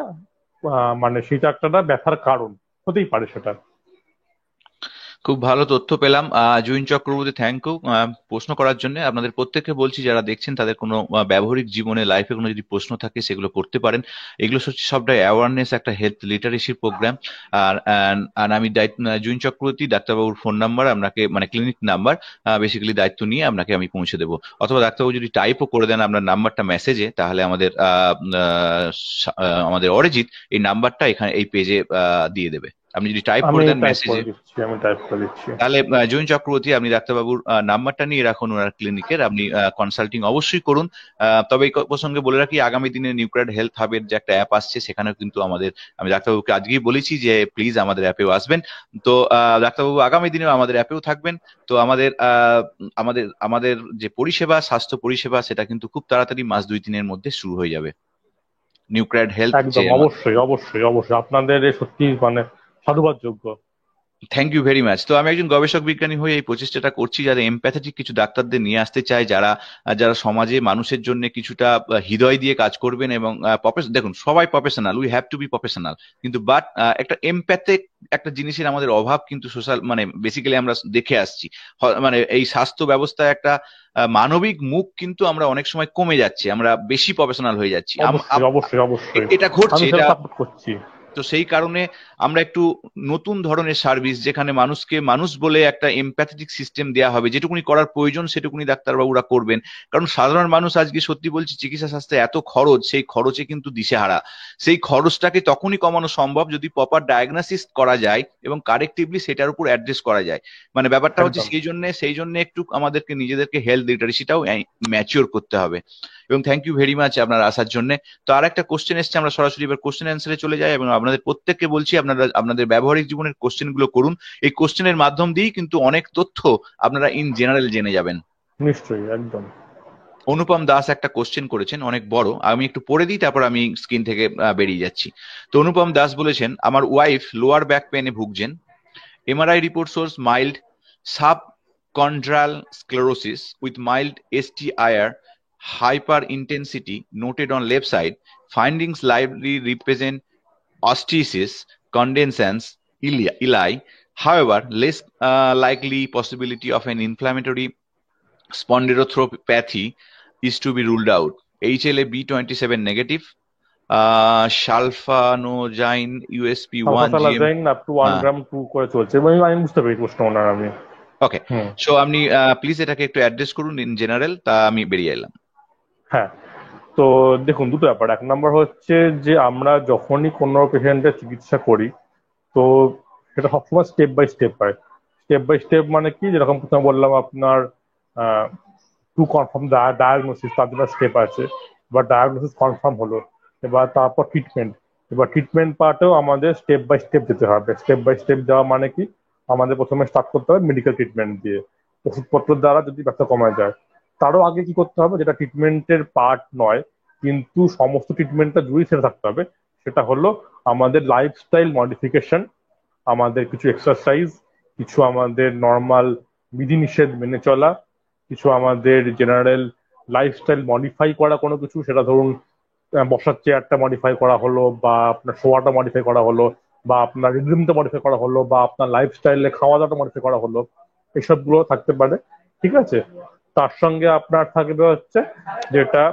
মানে সেই স্ট্রাকচারটা ব্যথার কারণ হতেই পারে সেটা। খুব ভালো তথ্য পেলাম। জুইন চক্রবর্তী, থ্যাংক ইউ প্রশ্ন করার জন্য। আপনাদের প্রত্যেককে বলছি যারা দেখছেন তাদের কোনো ব্যবহারিক জীবনে লাইফে কোনো যদি প্রশ্ন থাকে সেগুলো করতে পারেন। এগুলো হচ্ছে সবটাই অ্যাওয়ারনেস, একটা হেলথ লিটারেসির প্রোগ্রাম। আর আর আমি জুইন চক্রবর্তী ডাক্তারবাবুর ফোন নাম্বার আপনাকে, মানে ক্লিনিক নাম্বার বেসিক্যালি দায়িত্ব নিয়ে আপনাকে আমি পৌঁছে দেবো, অথবা ডাক্তারবাবু যদি টাইপও করে দেন আপনার নাম্বারটা মেসেজে, তাহলে আমাদের অরিজিৎ এই নাম্বারটা এখানে এই পেজে দিয়ে দেবে। আপনি যদি টাইপ করে দেন মেসেজে, আমি টাইপ করে দিচ্ছি। তাহলে জয়ন চক্রবর্তী আপনি ডাক্তারবাবুর নাম্বারটা নিয়ে রাখুন ওনার ক্লিনিকের, আপনি কনসাল্টিং অবশ্যই করুন। তবে এই প্রসঙ্গে বলে রাখি, আগামী দিনে নিউক্লিয়ার হেলথ হাবের যে একটা অ্যাপ আসছে, সেখানেও কিন্তু আমি ডাক্তারবাবুকে আজকেই বলেছি যে প্লিজ আমাদের অ্যাপেও আসবেন। তো ডাক্তারবাবু আগামী দিনেও আমাদের অ্যাপেও থাকবেন। তো আমাদের যে পরিষেবা, স্বাস্থ্য পরিষেবা, সেটা কিন্তু খুব তাড়াতাড়ি মাস 2-3-এর মধ্যে শুরু হয়ে যাবে। নিউক্লিয়ার হেলথ একদম, অবশ্যই অবশ্যই অবশ্যই আপনাদের সত্যি মানে সাধুবাদ যোগ্য। Thank you very much. তো আমি একজন গবেষক বিজ্ঞানী হয়ে এই প্রচেষ্টাটা করছি, যারা এমপ্যাথেটিক কিছু ডাক্তারদের নিয়ে আসতে চায়, যারা যারা সমাজে মানুষের জন্য কিছুটা হৃদয় দিয়ে কাজ করবেন। এবং দেখুন, সবাই professional, we have to be professional, কিন্তু বাট একটা এমপ্যাথিক একটা জিনিসের আমাদের অভাব কিন্তু সোশ্যাল, মানে বেসিক্যালি আমরা দেখে আসছি। মানে এই স্বাস্থ্য ব্যবস্থায় একটা মানবিক মুখ কিন্তু আমরা অনেক সময় কমে যাচ্ছে, আমরা বেশি প্রফেশনাল হয়ে যাচ্ছি। অবশ্যই অবশ্যই এটা ঘটছে, এটা সাপোর্ট করছি। তো সেই কারণে আমরা একটু নতুন ধরনের সার্ভিস, যেখানে মানুষকে মানুষ বলে একটা এমপ্যাথেটিক সিস্টেম দেওয়া হবে, যেটুকুনি করার প্রয়োজন সেটুকুনি ডাক্তারবাবুরা করবেন। কারণ সাধারণ মানুষ আজকে সত্যি বলছি, চিকিৎসা শাস্ত্রে এত খরচ, সেই খরচে কিন্তু দিশেহারা। সেই খরচটাকে তখনই কমানো সম্ভব যদি প্রপার ডায়াগনোসিস করা যায় এবং কারেক্টিভলি সেটার উপর অ্যাড্রেস করা যায়। মানে ব্যাপারটা হচ্ছে সেই জন্য একটু আমাদেরকে নিজেদেরকে হেলথ লিটারেসিটাও ম্যাচিওর করতে হবে। এবং থ্যাংক ইউ ভেরি মাচ আপনার আসার জন্য। তো আর একটা কোশ্চেন এসছে, আমরা সরাসরি এবার কোশ্চেন অ্যান্সারে চলে যাই। এবং আপনাদের প্রত্যেককে বলছি, আপনারা আপনাদের ব্যবহারিক জীবনের কোশ্চেন গুলো করুন। এই কোশ্চেনের মাধ্যম দিয়েই কিন্তু অনেক তথ্য আপনারা ইন জেনারেল জেনে যাবেন। নিশ্চয়ই, একদম। অনুপম দাস একটা কোশ্চেন করেছেন, অনেক বড়, আমি একটু পড়ে দিই, তারপর আমি স্ক্রিন থেকে বেরিয়ে যাচ্ছি। তো অনুপম দাস বলেছেন, আমার ওয়াইফ লোয়ার ব্যাক পেনে ভুগছেন। MRI report shows mild subchondral sclerosis with mild STIR hyperintensity noted on left side. Findings likely represent osteosis, condensans, ili. However, less likely possibility of an inflammatory spondyloarthropathy is to be ruled out. HLA-B27 negative, sulfanoxime USP1 GM up to 1 gram 2 করে চলছে। আমি বুঝতে পেরেছি প্রশ্ন ওনার। আমি ওকে, সো আপনি প্লিজ এটাকে একটু অ্যাড্রেস করুন ইন জেনারেল, তা আমি বেরিয়ে এলাম। হ্যাঁ, তো দেখুন, দুটো ব্যাপার। এক নম্বর হচ্ছে যে আমরা যখনই কোনো পেশেন্টের চিকিৎসা করি, তো সেটা সবসময় স্টেপ বাই স্টেপ হয়। স্টেপ বাই স্টেপ মানে কি, যেরকম প্রথমে বললাম আপনার টু কনফার্ম ডায়াগনোসিস, তার জন্য স্টেপ আছে। এবার ডায়াগনোসিস কনফার্ম হলো, এবার তারপর ট্রিটমেন্ট। এবার ট্রিটমেন্ট পার্টেও আমাদের স্টেপ বাই স্টেপ যেতে হবে। স্টেপ বাই স্টেপ যাওয়া মানে কি, আমাদের প্রথমে স্টার্ট করতে হবে মেডিকেল ট্রিটমেন্ট দিয়ে, ওষুধপত্রের দ্বারা যদি ব্যথা কমা যায়। তারও আগে কি করতে হবে, যেটা ট্রিটমেন্টের পার্ট নয় কিন্তু সমস্ত ট্রিটমেন্টটা জুড়ে সেটা থাকতে হবে, সেটা হলো আমাদের লাইফস্টাইল মডিফিকেশন, আমাদের কিছু এক্সারসাইজ, কিছু আমাদের নর্মাল বিধিনিষেধ মেনে চলা, কিছু আমাদের জেনারেল লাইফস্টাইল মডিফাই করা কোনো কিছু, সেটা ধরুন বসার চেয়ারটা মডিফাই করা হলো, বা আপনার শোয়াটা মডিফাই করা হলো, বা আপনার রিদমটা মডিফাই করা হলো, বা আপনার লাইফস্টাইলে খাওয়া দাওয়াটা মডিফাই করা হলো, এসবগুলো থাকতে পারে। ঠিক আছে। তার সঙ্গে আপনার থাকবে হচ্ছে যেটা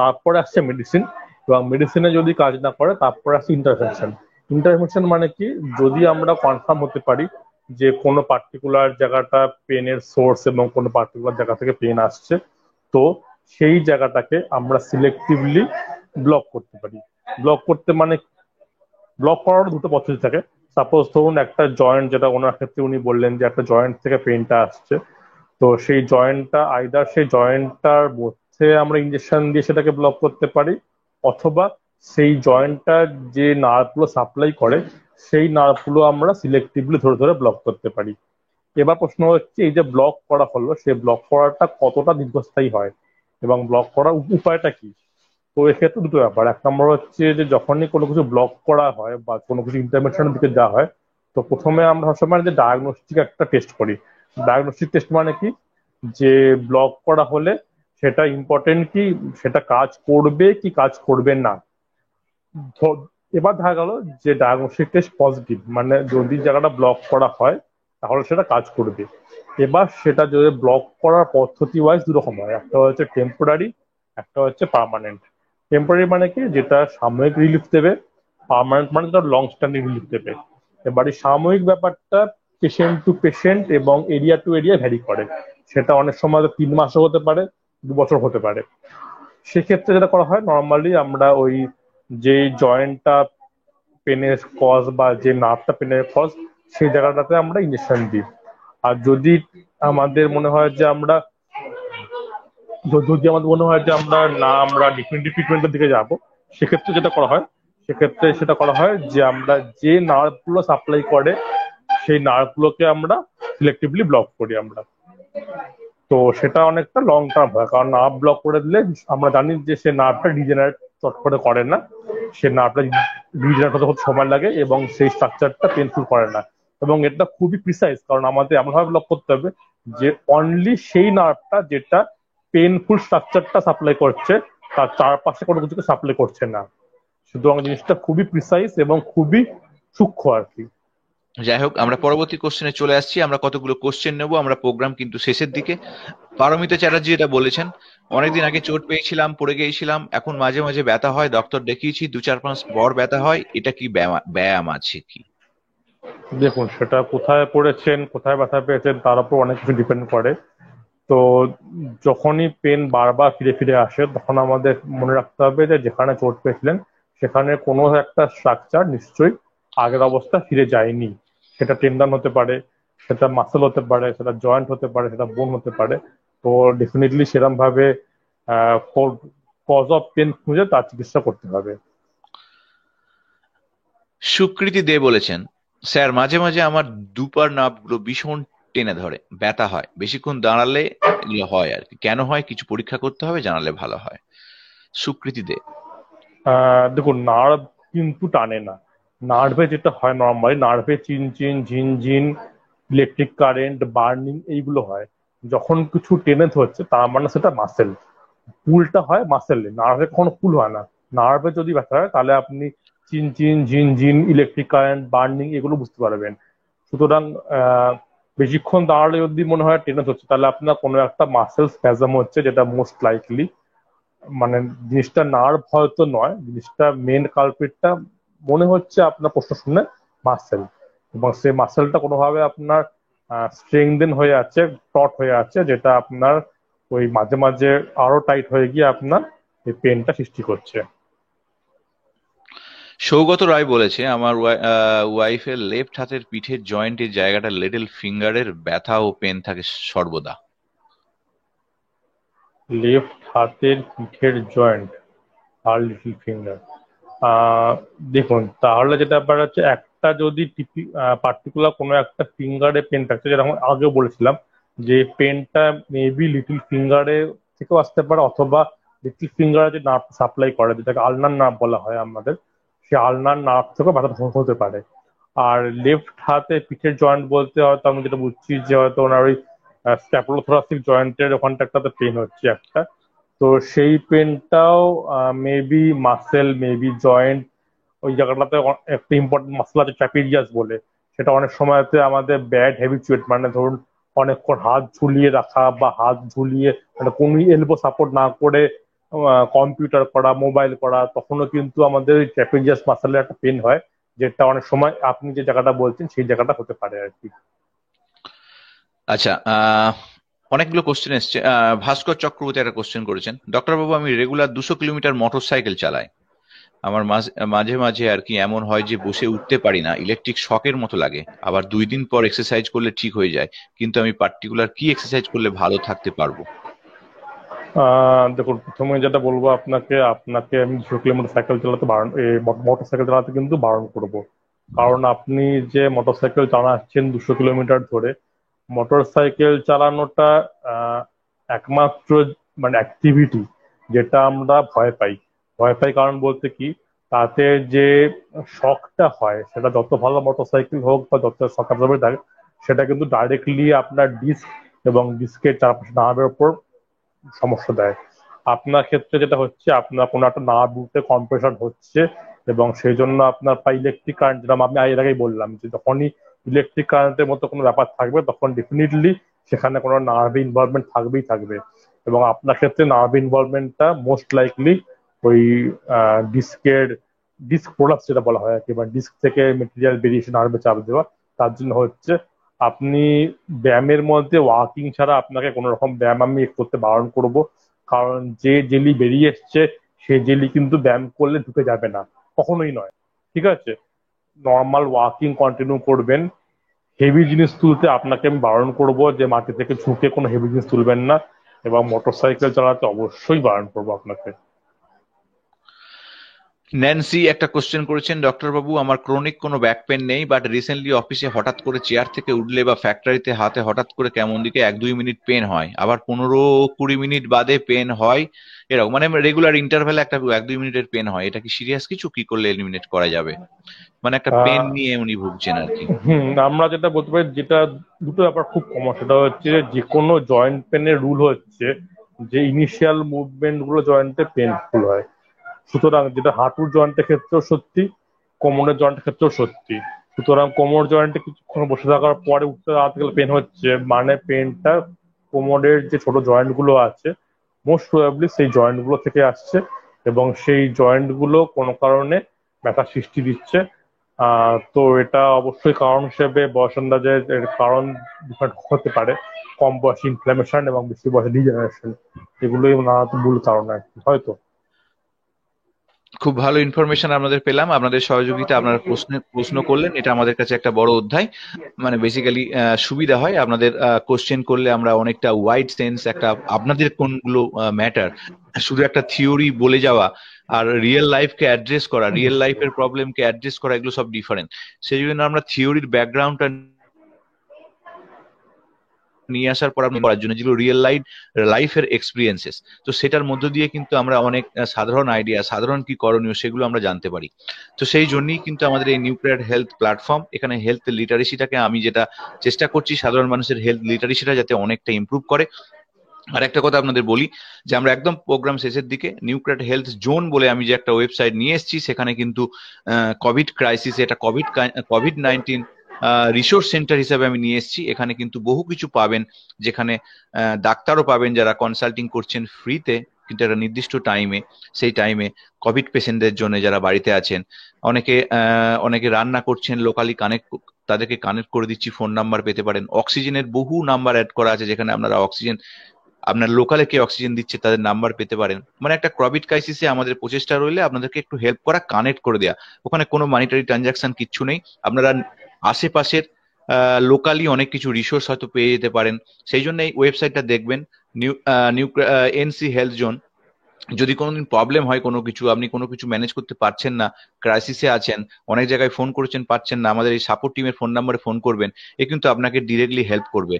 তারপরে আসছে মেডিসিন, এবং মেডিসিনে যদি কাজ না করে তারপরে আসছে ইন্টারভেনশন। ইন্টারভেনশন মানে কি, যদি আমরা কনফার্ম হতে পারি যে কোনো পার্টিকুলার জায়গাটা পেনের সোর্স এবং কোনো পার্টিকুলার জায়গা থেকে পেন আসছে, তো সেই জায়গাটাকে আমরা সিলেক্টিভলি ব্লক করতে পারি। ব্লক করতে মানে, ব্লক করার দুটো পদ্ধতি থাকে। সাপোজ ধরুন একটা জয়েন্ট, যেটা ওনার ক্ষেত্রে উনি বললেন যে একটা জয়েন্ট থেকে পেনটা আসছে, তো সেই জয়েন্টটা আইদার সেই জয়েন্টটার মধ্যে আমরা ইনজেকশন দিয়ে সেটাকে ব্লক করতে পারি, অথবা সেই জয়েন্টটা যে নার্ভগুলো সাপ্লাই করে সেই নার্ভগুলো আমরা সিলেক্টিভলি ধরে ধরে ব্লক করতে পারি। এবার প্রশ্ন হচ্ছে, এই যে ব্লক করা হলো, সেই ব্লক করাটা কতটা দীর্ঘস্থায়ী হয় এবং ব্লক করার উপায়টা কি। তো এক্ষেত্রে দুটো ব্যাপার, এক নম্বর হচ্ছে যে যখনই কোনো কিছু ব্লক করা হয় বা কোনো কিছু ইন্টারভেনশনের দিকে যাওয়া হয়, তো প্রথমে আমরা সবসময় যে ডায়াগনস্টিক একটা টেস্ট করি। ডায়াগনস্টিক টেস্ট মানে কি, যে ব্লক করা হলে সেটা ইম্পর্টেন্ট কি, সেটা কাজ করবে কি কাজ করবে না। এবার দেখা গেল যে ডায়াগনস্টিক টেস্ট পজিটিভ, মানে যদি জায়গাটা ব্লক করা হয় তাহলে সেটা কাজ করবে। এবার সেটা যদি ব্লক করার পদ্ধতি ওয়াইজ দু রকম হয়, একটা হচ্ছে টেম্পোরারি, একটা হচ্ছে পার্মানেন্ট। টেম্পোরারি মানে কি, যেটা সাময়িক রিলিফ দেবে। পার্মানেন্ট মানে যেটা লং স্ট্যান্ডিং রিলিফ দেবে। এবার এই সাময়িক ব্যাপারটা পেশেন্ট টু পেশেন্ট এবং এরিয়া টু এরিয়া ভ্যারি করে। সেটা অনেক সময় 3 মাসও হতে পারে, 2 বছর হতে পারে। সেক্ষেত্রে যেটা করা হয়, নর্মালি আমরা ওই যে জয়েন্টটা পেনের কজ বা যে নার্ভটা পেনের কজ, সেই জায়গাটাতে আমরা ইঞ্জেকশন দিই। আর যদি আমাদের মনে হয় যে আমরা যদি আমাদের মনে হয় যে আমরা ডিফিনিটিভ ট্রিটমেন্টের দিকে যাব, সেক্ষেত্রে যেটা করা হয়, সেটা করা হয় যে আমরা যে নার্ভগুলো সাপ্লাই করে সেই নার্ভগুলোকে আমরা সিলেক্টিভলি ব্লক করি আমরা। তো সেটা অনেকটা লং টার্ম হয়, কারণ নার্ভ ব্লক করে দিলে আমরা জানি যে সে নার্ভটা রিজেনারেট চট করে করে না। সে নার্ভটা রিজেনারেট হতে হতে সময় লাগে এবং সেই স্ট্রাকচারটা পেনফুল করে না। এবং এটা খুবই প্রিসাইজ, কারণ আমাদের এমনভাবে ব্লক করতে হবে যে অনলি সেই নার্ভটা যেটা পেনফুল স্ট্রাকচারটা সাপ্লাই করছে, তার চারপাশে কোনো কিছুকে সাপ্লাই করছে না। সুতরাং জিনিসটা খুবই প্রিসাইজ এবং খুবই সূক্ষ্ম আর কি। যাই হোক, আমরা পরবর্তী কোশ্চেনে চলে আসছি। আমরা কতগুলো কোশ্চেন নেব, আমরা প্রোগ্রাম কিন্তু শেষের দিকে। পারমিতা চ্যাটার্জি এটা বলেছেন, অনেকদিন আগে চোট পেয়েছিলাম, পড়ে গিয়েছিলাম, এখন মাঝে মাঝে ব্যথা হয়, ডক্টর দেখিয়েছি, 2-4 মাস পর ব্যথা হয়, এটা কি ব্যায়াম আছে কি? দেখুন, সেটা কোথায় পড়েছেন, কোথায় ব্যথা পেয়েছেন তার উপর অনেক কিছু ডিপেন্ড করে। তো যখনই পেন বারবার ফিরে ফিরে আসে, তখন আমাদের মনে রাখতে হবে যে যেখানে চোট পেয়েছিলেন সেখানে কোনো একটা স্ট্রাকচার নিশ্চয়ই আগের অবস্থা ফিরে যায়নি। সেটা টেন্ডন হতে পারে, সেটা মাসেল হতে পারে, সেটা জয়েন্ট হতে পারে, সেটা বোন হতে পারে। তো ডেফিনেটলি সেরকম ভাবে কজ অফ পেন খুঁজে তার চিকিৎসা করতে হবে। সুকৃতি দে বলেছেন, স্যার মাঝে মাঝে আমার দুপার নার্ভগুলো ভীষণ টেনে ধরে, ব্যথা হয়, বেশিক্ষণ দাঁড়ালে এগুলো হয় আর কি, কেন হয় কিছু পরীক্ষা করতে হবে, জানালে ভালো হয়। সুকৃতি দে। দেখুন, নার্ভ কিন্তু টানে না। নার্ভে যেটা হয়, নর্মালি নার্ভে চিন চিন ঝিন ঝিন, ইলেকট্রিক কারেন্ট, বার্নিং এইগুলো হয়। যখন কিছু টেনে ধরছে তার মানে সেটা মাসেল। পুলটা হয় মাসেলে, নার্ভে কখনো পুল হয় না। নার্ভে যদি ব্যথা হয় তাহলে আপনি চিন চিন ঝিন ঝিন, ইলেকট্রিক কারেন্ট, বার্নিং এগুলো বুঝতে পারবেন। সুতরাং বেশিক্ষণ দাঁড়ালে যদি মনে হয় টেনে ধরছে, তাহলে আপনার কোনো একটা মাসেল স্প্যাজম হচ্ছে, যেটা মোস্ট লাইকলি। মানে জিনিসটা নার্ভ হয়তো নয়, জিনিসটা মেন কালপ্রিটটা মনে হচ্ছে আপনার প্রশ্ন শুনে মাসেল। এবং সেই মাসেলটা কোনোভাবে আপনার স্ট্রেংদেন হয়ে আছে, টট হয়ে আছে, যেটা আপনার ওই মাঝে মাঝে আরো টাইট হয়ে গিয়ে আপনার এই পেনটা সৃষ্টি করছে। সৌগত রায় বলেছে, আমার ওয়াইফের লেফট হাতের পিঠের জয়েন্টের জায়গাটা লিটল ফিঙ্গারের ব্যথা ও পেন থাকে সর্বদা। লেফট হাতের পিঠের জয়েন্ট আর লিটল ফিঙ্গার, দেখুন তাহলে যেটা ব্যাপার হচ্ছে, একটা যদি পার্টিকুলার কোনো একটা ফিঙ্গারে পেন থাকছে, যেরকম আগেও বলেছিলাম যে পেনটা মেবি লিটল ফিঙ্গারে থেকেও আসতে পারে, অথবা লিটল ফিঙ্গারে যে নার্ভ সাপ্লাই করে, যেটাকে আলনার নার্ভ বলা হয় আমাদের, সে আলনার নার্ভ থেকেও ব্যথা হতে পারে। আর লেফট হাতে পিঠের জয়েন্ট বলতে হয়তো আমি যেটা বুঝছি যে হয়তো ওনার ওই স্ক্যাপুলোথোরাসিক জয়েন্টের ওখানটা একটাতে পেন হচ্ছে একটা। তো সেই পেনটাও মেবি মাসেল, মেবি জয়েন্ট। ওই জায়গাটাতে একটা ইম্পর্টেন্ট মাসল আছে ট্র্যাপিজিয়াস বলে, সেটা অনেক সময়তে আমাদের ব্যাড হ্যাবিচুয়েট, মানে ধরুন অনেকক্ষণ হাত ঝুলিয়ে রাখা বা হাত ঝুলিয়ে মানে কোনো এলবো সাপোর্ট না করে কম্পিউটার করা, মোবাইল করা, তখনও কিন্তু আমাদের ট্র্যাপিজিয়াস মাসেলের একটা পেন হয়, যেটা অনেক সময় আপনি যে জায়গাটা বলছেন সেই জায়গাটা হতে পারে আর কি। আচ্ছা, অনেকগুলো কোশ্চেন এসছে। ভাস্কর চক্রবর্তী একটা কোশ্চেন করেছেন, ডক্টর বাবু আমি রেগুলার 200 কিলোমিটার মোটর সাইকেল চালাই। আমার মাঝে মাঝে আর কি এমন হয় যে বসে উঠতে পারি না, ইলেকট্রিক শকের মতো লাগে। আবার 2 দিন পর এক্সারসাইজ করলে ঠিক হয়ে যায়, কিন্তু আমি পার্টিকুলার কি এক্সারসাইজ করলে ভালো থাকতে পারবো? দেখুন, প্রথমে যেটা বলবো আপনাকে আপনাকে আমি 200 কিলোমিটার সাইকেল চালাতে বারণ, মোটর সাইকেল চালাতে কিন্তু বারণ করব। কারণ আপনি যে মোটর সাইকেল চালাচ্ছেন 200 কিলোমিটার ধরে, মোটর সাইকেল চালানোটা একমাত্র মানে অ্যাক্টিভিটি যেটা আমরা ভয় পাই। ভয় পাই কারণ বলতে কি, তাতে যে শখটা হয় সেটা যত ভালো মোটর সাইকেল হোক বা যত শখ থাকে, সেটা কিন্তু ডাইরেক্টলি আপনার ডিস্ক এবং ডিস্কের চারপাশে নার্ভের উপর সমস্যা দেয়। আপনার ক্ষেত্রে যেটা হচ্ছে, আপনার কোনো একটা নার্ভে কম্প্রেশন হচ্ছে এবং সেই জন্য আপনার প্রায় ইলেকট্রিক কারেন্ট, যেটা আমি এর আগেই বললাম যে যখনই ইলেকট্রিক কারেন্টের মতো কোনো ব্যাপার থাকবে তখন ডেফিনেটলি সেখানে কোনো নার্ভ ইনভলভমেন্ট থাকবেই থাকবে। এবং আপনার ক্ষেত্রে নার্ভ ইনভলভমেন্টটা মোস্ট লাইকলি ওই ডিস্কের ডিস্ক প্রোলাপস যেটা বলা হয় আর কি, বা ডিস্ক থেকে মেটেরিয়াল বেরিয়ে এসে নার্ভে চাপ দেওয়া, তার জন্য হচ্ছে। আপনি ব্যায়ামের মধ্যে ওয়াকিং ছাড়া আপনাকে কোনো রকম ব্যায়াম আমি করতে বারণ করব। কারণ যে জেলি বেরিয়ে এসছে সেই জেলি কিন্তু ব্যায়াম করলে ঢুকে যাবে না, কখনোই নয়। ঠিক আছে, নর্মাল ওয়াকিং কন্টিনিউ করবেন। হেভি জিনিস তুলতে আপনাকে আমি বারণ করব, যে মাটি থেকে ঝুঁকে কোনো হেভি জিনিস তুলবেন না, এবং মোটরসাইকেল চালাতে অবশ্যই বারণ করবো আপনাকে। ন্যান্সি একটা কোশ্চেন করেছেন, ডক্টর বাবু আমার ক্রনিক কোনো ব্যাক পেন নেই, বাট রিসেন্টলি অফিসে হঠাৎ করে চেয়ার থেকে উঠলে বা ফ্যাক্টরিতে হাতে হঠাৎ করে কেমন দিকে 1-2 মিনিট পেন হয়, আবার 15-20 মিনিট বাদে পেন হয়, এরকম মানে রেগুলার ইন্টারভ্যালে একটা 1-2 মিনিটের পেন হয়। এটা কি সিরিয়াস কিছু? কি করলে এলিমিনেট করা যাবে? মানে একটা পেন নিয়ে উনি ভুগছেন আর কি। আমরা যেটা বলতে পারি, যেটা দুটো ব্যাপার খুব কমন, সেটা হচ্ছে যে কোনো জয়েন্ট পেনের রুল হচ্ছে যে ইনিশিয়াল মুভমেন্ট গুলো জয়েন্টে পেনফুল হয়। সুতরাং যেটা হাঁটুর জয়েন্টের ক্ষেত্রেও সত্যি, কোমরের জয়েন্টের ক্ষেত্রেও সত্যি। সুতরাং কোমর জয়েন্টে কিছুক্ষণ বসে থাকার পরে উঠতে দাঁড়াতে গেলে পেন হচ্ছে, মানে পেনটা কোমরের যে ছোট জয়েন্ট গুলো আছে মোস্ট প্রবাবলি সেই জয়েন্ট গুলো থেকে আসছে, এবং সেই জয়েন্ট গুলো কোনো কারণে ব্যথা সৃষ্টি দিচ্ছে। তো এটা অবশ্যই কারণ হিসেবে বয়স আন্দাজের কারণ different হতে পারে। কম বয়সে ইনফ্লামেশন এবং বেশি বয়সে ডিজেনারেশন, এগুলোই নানা মূল কারণ আর কি হয়তো। খুব ভালো ইনফরমেশন আপনাদের পেলাম, আপনাদের সহযোগিতা, আপনারা প্রশ্ন করলেন, এটা আমাদের কাছে একটা বড় অধ্যায়। মানে বেসিক্যালি সুবিধা হয় আপনাদের কোশ্চেন করলে, আমরা অনেকটা ওয়াইড সেন্স একটা আপনাদের কোনগুলো ম্যাটার, শুধু একটা থিওরি বলে যাওয়া আর রিয়েল লাইফকে অ্যাড্রেস করা, রিয়েল লাইফের প্রবলেমকে অ্যাড্রেস করা, এগুলো সব ডিফারেন্ট। সেই জন্য আমরা থিওরির ব্যাকগ্রাউন্ডটা নিয়ে আসার পর আপনি করার জন্য যেগুলো রিয়েল লাইফের এক্সপিরিয়েন্সেস, তো সেটার মধ্য দিয়ে কিন্তু আমরা অনেক সাধারণ আইডিয়া, সাধারণ কি করণীয় সেগুলো আমরা জানতে পারি। তো সেই জন্যই কিন্তু আমাদের এই নিউক্লিয়ার হেলথ প্ল্যাটফর্ম, এখানে হেলথ লিটারেসিটাকে আমি যেটা চেষ্টা করছি, সাধারণ মানুষের হেলথ লিটারেসিটা যাতে অনেকটা ইমপ্রুভ করে। আর একটা কথা আপনাদের বলি যে আমরা একদম প্রোগ্রাম শেষের দিকে নিউক্লিয়ার হেলথ জোন বলে আমি যে একটা ওয়েবসাইট নিয়ে এসেছি, সেখানে কিন্তু কোভিড ক্রাইসিস, এটা কোভিড-19 রিসোর্স সেন্টার হিসেবে আমি নিয়ে এসেছি। এখানে কিন্তু বহু কিছু পাবেন, যেখানে ডাক্তারও পাবেন যারা কনসাল্টিং করছেন ফ্রিতে, কিন্তু একটা নির্দিষ্ট টাইমে, সেই টাইমে কোভিড পেশেন্টদের জন্য যারা বাড়িতে আছেন, অনেকে রান্না করছেন লোকালি, তাদেরকে কানেক্ট করে দিচ্ছি, ফোন নাম্বার পেতে পারেন। অক্সিজেনের বহু নাম্বার অ্যাড করা আছে, যেখানে আপনারা অক্সিজেন, আপনার লোকালে কে অক্সিজেন দিচ্ছে তাদের নাম্বার পেতে পারেন। মানে একটা কোভিড ক্রাইসিসে আমাদের প্রচেষ্টা রইলে আপনাদেরকে একটু হেল্প করা, কানেক্ট করে দেওয়া। ওখানে কোনো মানিটারি ট্রানজাকশন কিচ্ছু নেই, আপনারা আশেপাশের লোকালি অনেক কিছু রিসোর্স হয়তো পেয়ে যেতে পারেন। সেই জন্য এই ওয়েবসাইটটা দেখবেন, এনসি হেলথ জোন। যদি কোনোদিন প্রবলেম হয়, কোনো কিছু আপনি কোনো কিছু ম্যানেজ করতে পারছেন না, ক্রাইসিসে আছেন, অনেক জায়গায় ফোন করেছেন পাচ্ছেন না, আমাদের এই সাপোর্ট টিমের ফোন নাম্বারে ফোন করবেন, এ কিন্তু আপনাকে ডিরেক্টলি হেল্প করবে।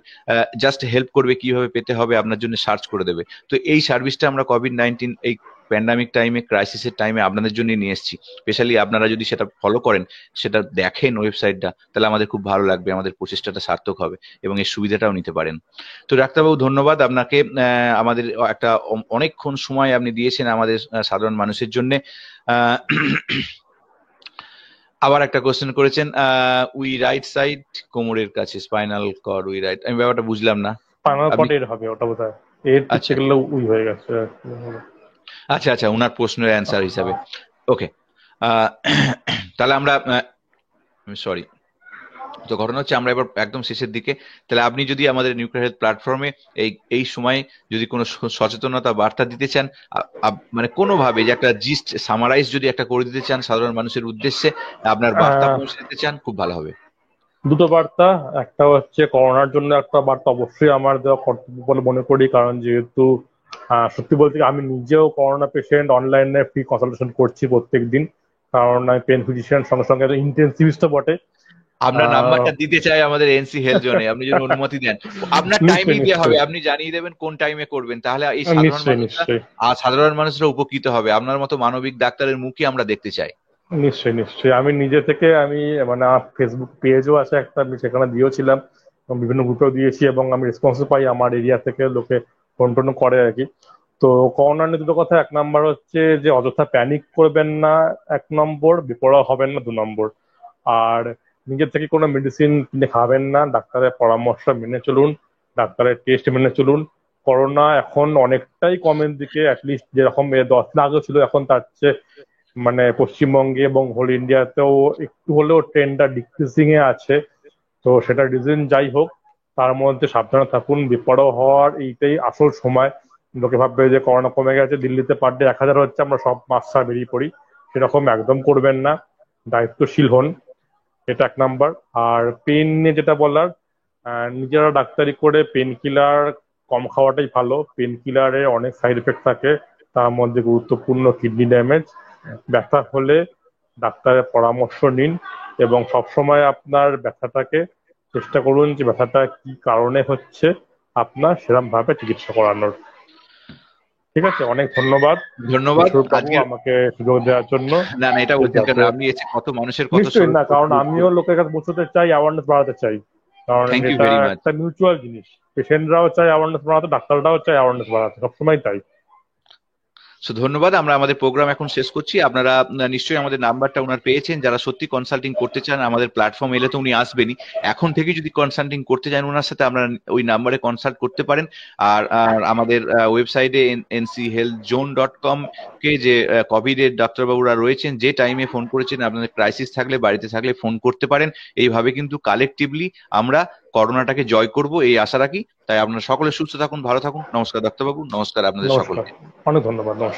জাস্ট হেল্প করবে, কিভাবে পেতে হবে আপনার জন্য সার্চ করে দেবে। তো এই সার্ভিসটা আমরা কোভিড-19 এই প্যান্ডামিক টাইমে, ক্রাইসিসের টাইমে আপনাদের জন্য নিয়ে এসেছি। স্পেশালি আপনারা যদি সেটা ফলো করেন, সেটা দেখেন ওয়েবসাইটটা, তাহলে আমাদের খুব ভালো লাগবে, আমাদের প্রচেষ্টাটা সার্থক হবে এবং এর সুবিধাটাও নিতে পারেন। তো ডাক্তারবাবু ধন্যবাদ আপনাকে, আমাদের একটা অনেকক্ষণ সময় আপনি দিয়েছেন আমাদের সাধারণ মানুষের জন্য। আবার একটা কোশ্চেন করেছেন, উই রাইট সাইড কোমরের কাছে স্পাইনাল কর্ড উই রাইট, আমি ব্যাপারটা বুঝলাম না। স্পাইনাল আপনি কর্ড এর হবে ওটা বোধহয়, এর আচ্ছা করতে গেলে উই হয়ে গেছে। আচ্ছা আচ্ছা, উনার প্রশ্নের অ্যান্সার হিসাবে। ওকে, তাহলে আমরা সরি, তো ঘটনা হচ্ছে আমরা এবার একদম শেষের দিকে। তাহলে আপনি যদি আমাদের নিউক্লিয়ার হেলথ প্ল্যাটফর্মে এই সময় যদি কোনো সচেতনতা বার্তা দিতে চান, মানে কোনোভাবে যে একটা জিস্ট সামারাইজ যদি একটা করে দিতে চান সাধারণ মানুষের উদ্দেশ্যে, আপনার বার্তা পৌঁছে দিতে চান, খুব ভালো হবে। দুটো বার্তা, একটা হচ্ছে করোনার জন্য একটা বার্তা অবশ্যই আমার দেওয়া কর্তব্য বলে মনে করি, কারণ যেহেতু সত্যি বলতে আমি নিজেও করোনা পেশেন্ট, অনলাইনে ফ্রি কনসালটেশন করছি প্রত্যেক দিন, কারণ আমি পেন ফিজিশিয়ান সঙ্গে সঙ্গে ইন্টেন্সিভিস্টও বটে। আপনার নাম্বারটা দিতে চাই আমাদের এনসি হেলথ জোনে, আপনি যদি অনুমতি দেন। আপনার টাইমই দেওয়া হবে, আপনি জানিয়ে দেবেন কোন টাইমে করবেন, তাহলে এই সাধারণ মানুষরা উপকৃত হবে। আপনার মতো মানবিক ডাক্তারের মুখই আমরা দেখতে চাই। নিশ্চয়ই নিশ্চয়ই, আমি নিজে থেকে আমি মানে ফেসবুক পেজও আছে একটা, আমি সেখানে দিয়েছিলাম, বিভিন্ন গ্রুপেও দিয়েছি, এবং আমি রেসপন্সও পাই আমার এরিয়া থেকে, লোকে ফোন টোন করে আর কি। তো করোনা নিয়ে দুটো কথা, 1 নম্বর হচ্ছে যে অযথা প্যানিক করবেন না, 1 নম্বর, বিপড়া হবেন না 2 নম্বর। আর নিজের থেকে কোনো মেডিসিন কিনে খাবেন না, ডাক্তারের পরামর্শ মেনে চলুন, ডাক্তারের টেস্ট মেনে চলুন। করোনা এখন অনেকটাই কমের দিকে, অ্যাটলিস্ট যেরকম 10 দিন আগে ছিল, এখন তার চেয়ে মানে পশ্চিমবঙ্গে এবং হোল ইন্ডিয়াতেও একটু হলেও ট্রেন্ডটা ডিক্রিজিং এ আছে। তো সেটা রিজন যাই হোক, তার মধ্যে সাবধানে থাকুন, বিপড়াও হওয়ার এইটাই আসল সময়। লোকে ভাববে যে করোনা কমে গেছে, দিল্লিতে পার ডে 1000 হচ্ছে, আমরা সব মাস্কা বেরিয়ে পড়ি, সেরকম একদম করবেন না, দায়িত্বশীল হন, এটা 1 নম্বর। আর পেন নিয়ে যেটা বলার, নিজেরা ডাক্তারি করে পেন কিলার কম খাওয়াটাই ভালো। পেন কিলারে অনেক সাইড এফেক্ট থাকে, তার মধ্যে গুরুত্বপূর্ণ কিডনি ড্যামেজ। ব্যথা হলে ডাক্তারের পরামর্শ নিন, এবং সবসময় আপনার ব্যথাটাকে চেষ্টা করুন যে ব্যথাটা কি কারণে হচ্ছে, আপনার সেরকম ভাবে চিকিৎসা করানোর। ঠিক আছে, অনেক ধন্যবাদ ধন্যবাদ বাবু আমাকে সুযোগ দেওয়ার জন্য। না না, এটা বলছেন কারণ আপনি কত মানুষের কত নিশ্চয়ই না, কারণ আমিও লোকের কাছে পৌঁছতে চাই, অ্যাওয়ারনেস বাড়াতে চাই, কারণ থ্যাংক ইউ এটা ভেরি মাচ। একটা মিউচুয়াল জিনিস। পেশেন্টরাও চায় অ্যাওয়ারনেস বাড়াতে, ডাক্তাররাও চায় অ্যাওয়ারনেস বাড়াতে, সবসময় তাই। ধন্যবাদ, আমরা আমাদের প্রোগ্রাম এখন শেষ করছি। আপনারা নিশ্চয়ই আমাদের নাম্বারটা ওনার পেয়েছেন, যারা সত্যি কনসাল্টিং করতে চান আমাদের প্ল্যাটফর্ম এলে তো উনি আসবেনই, এখন থেকে যদি কনসাল্টিং করতে চান ওনার সাথে আপনারা ওই নাম্বারে কনসাল্ট করতে পারেন। আর আমাদের ওয়েবসাইটে nchealthzone.com কে যে কোভিড এর ডাক্তারবাবুরা রয়েছেন, যে টাইমে ফোন করেছেন, আপনাদের ক্রাইসিস থাকলে বাড়িতে থাকলে ফোন করতে পারেন। এইভাবে কিন্তু কালেকটিভলি আমরা করোনাটাকে জয় করব এই আশা রাখি। তাই আপনারা সকলে সুস্থ থাকুন, ভালো থাকুন। নমস্কার ডাক্তারবাবু, নমস্কার আপনাদের সকলকে। অনেক ধন্যবাদ, নমস্কার।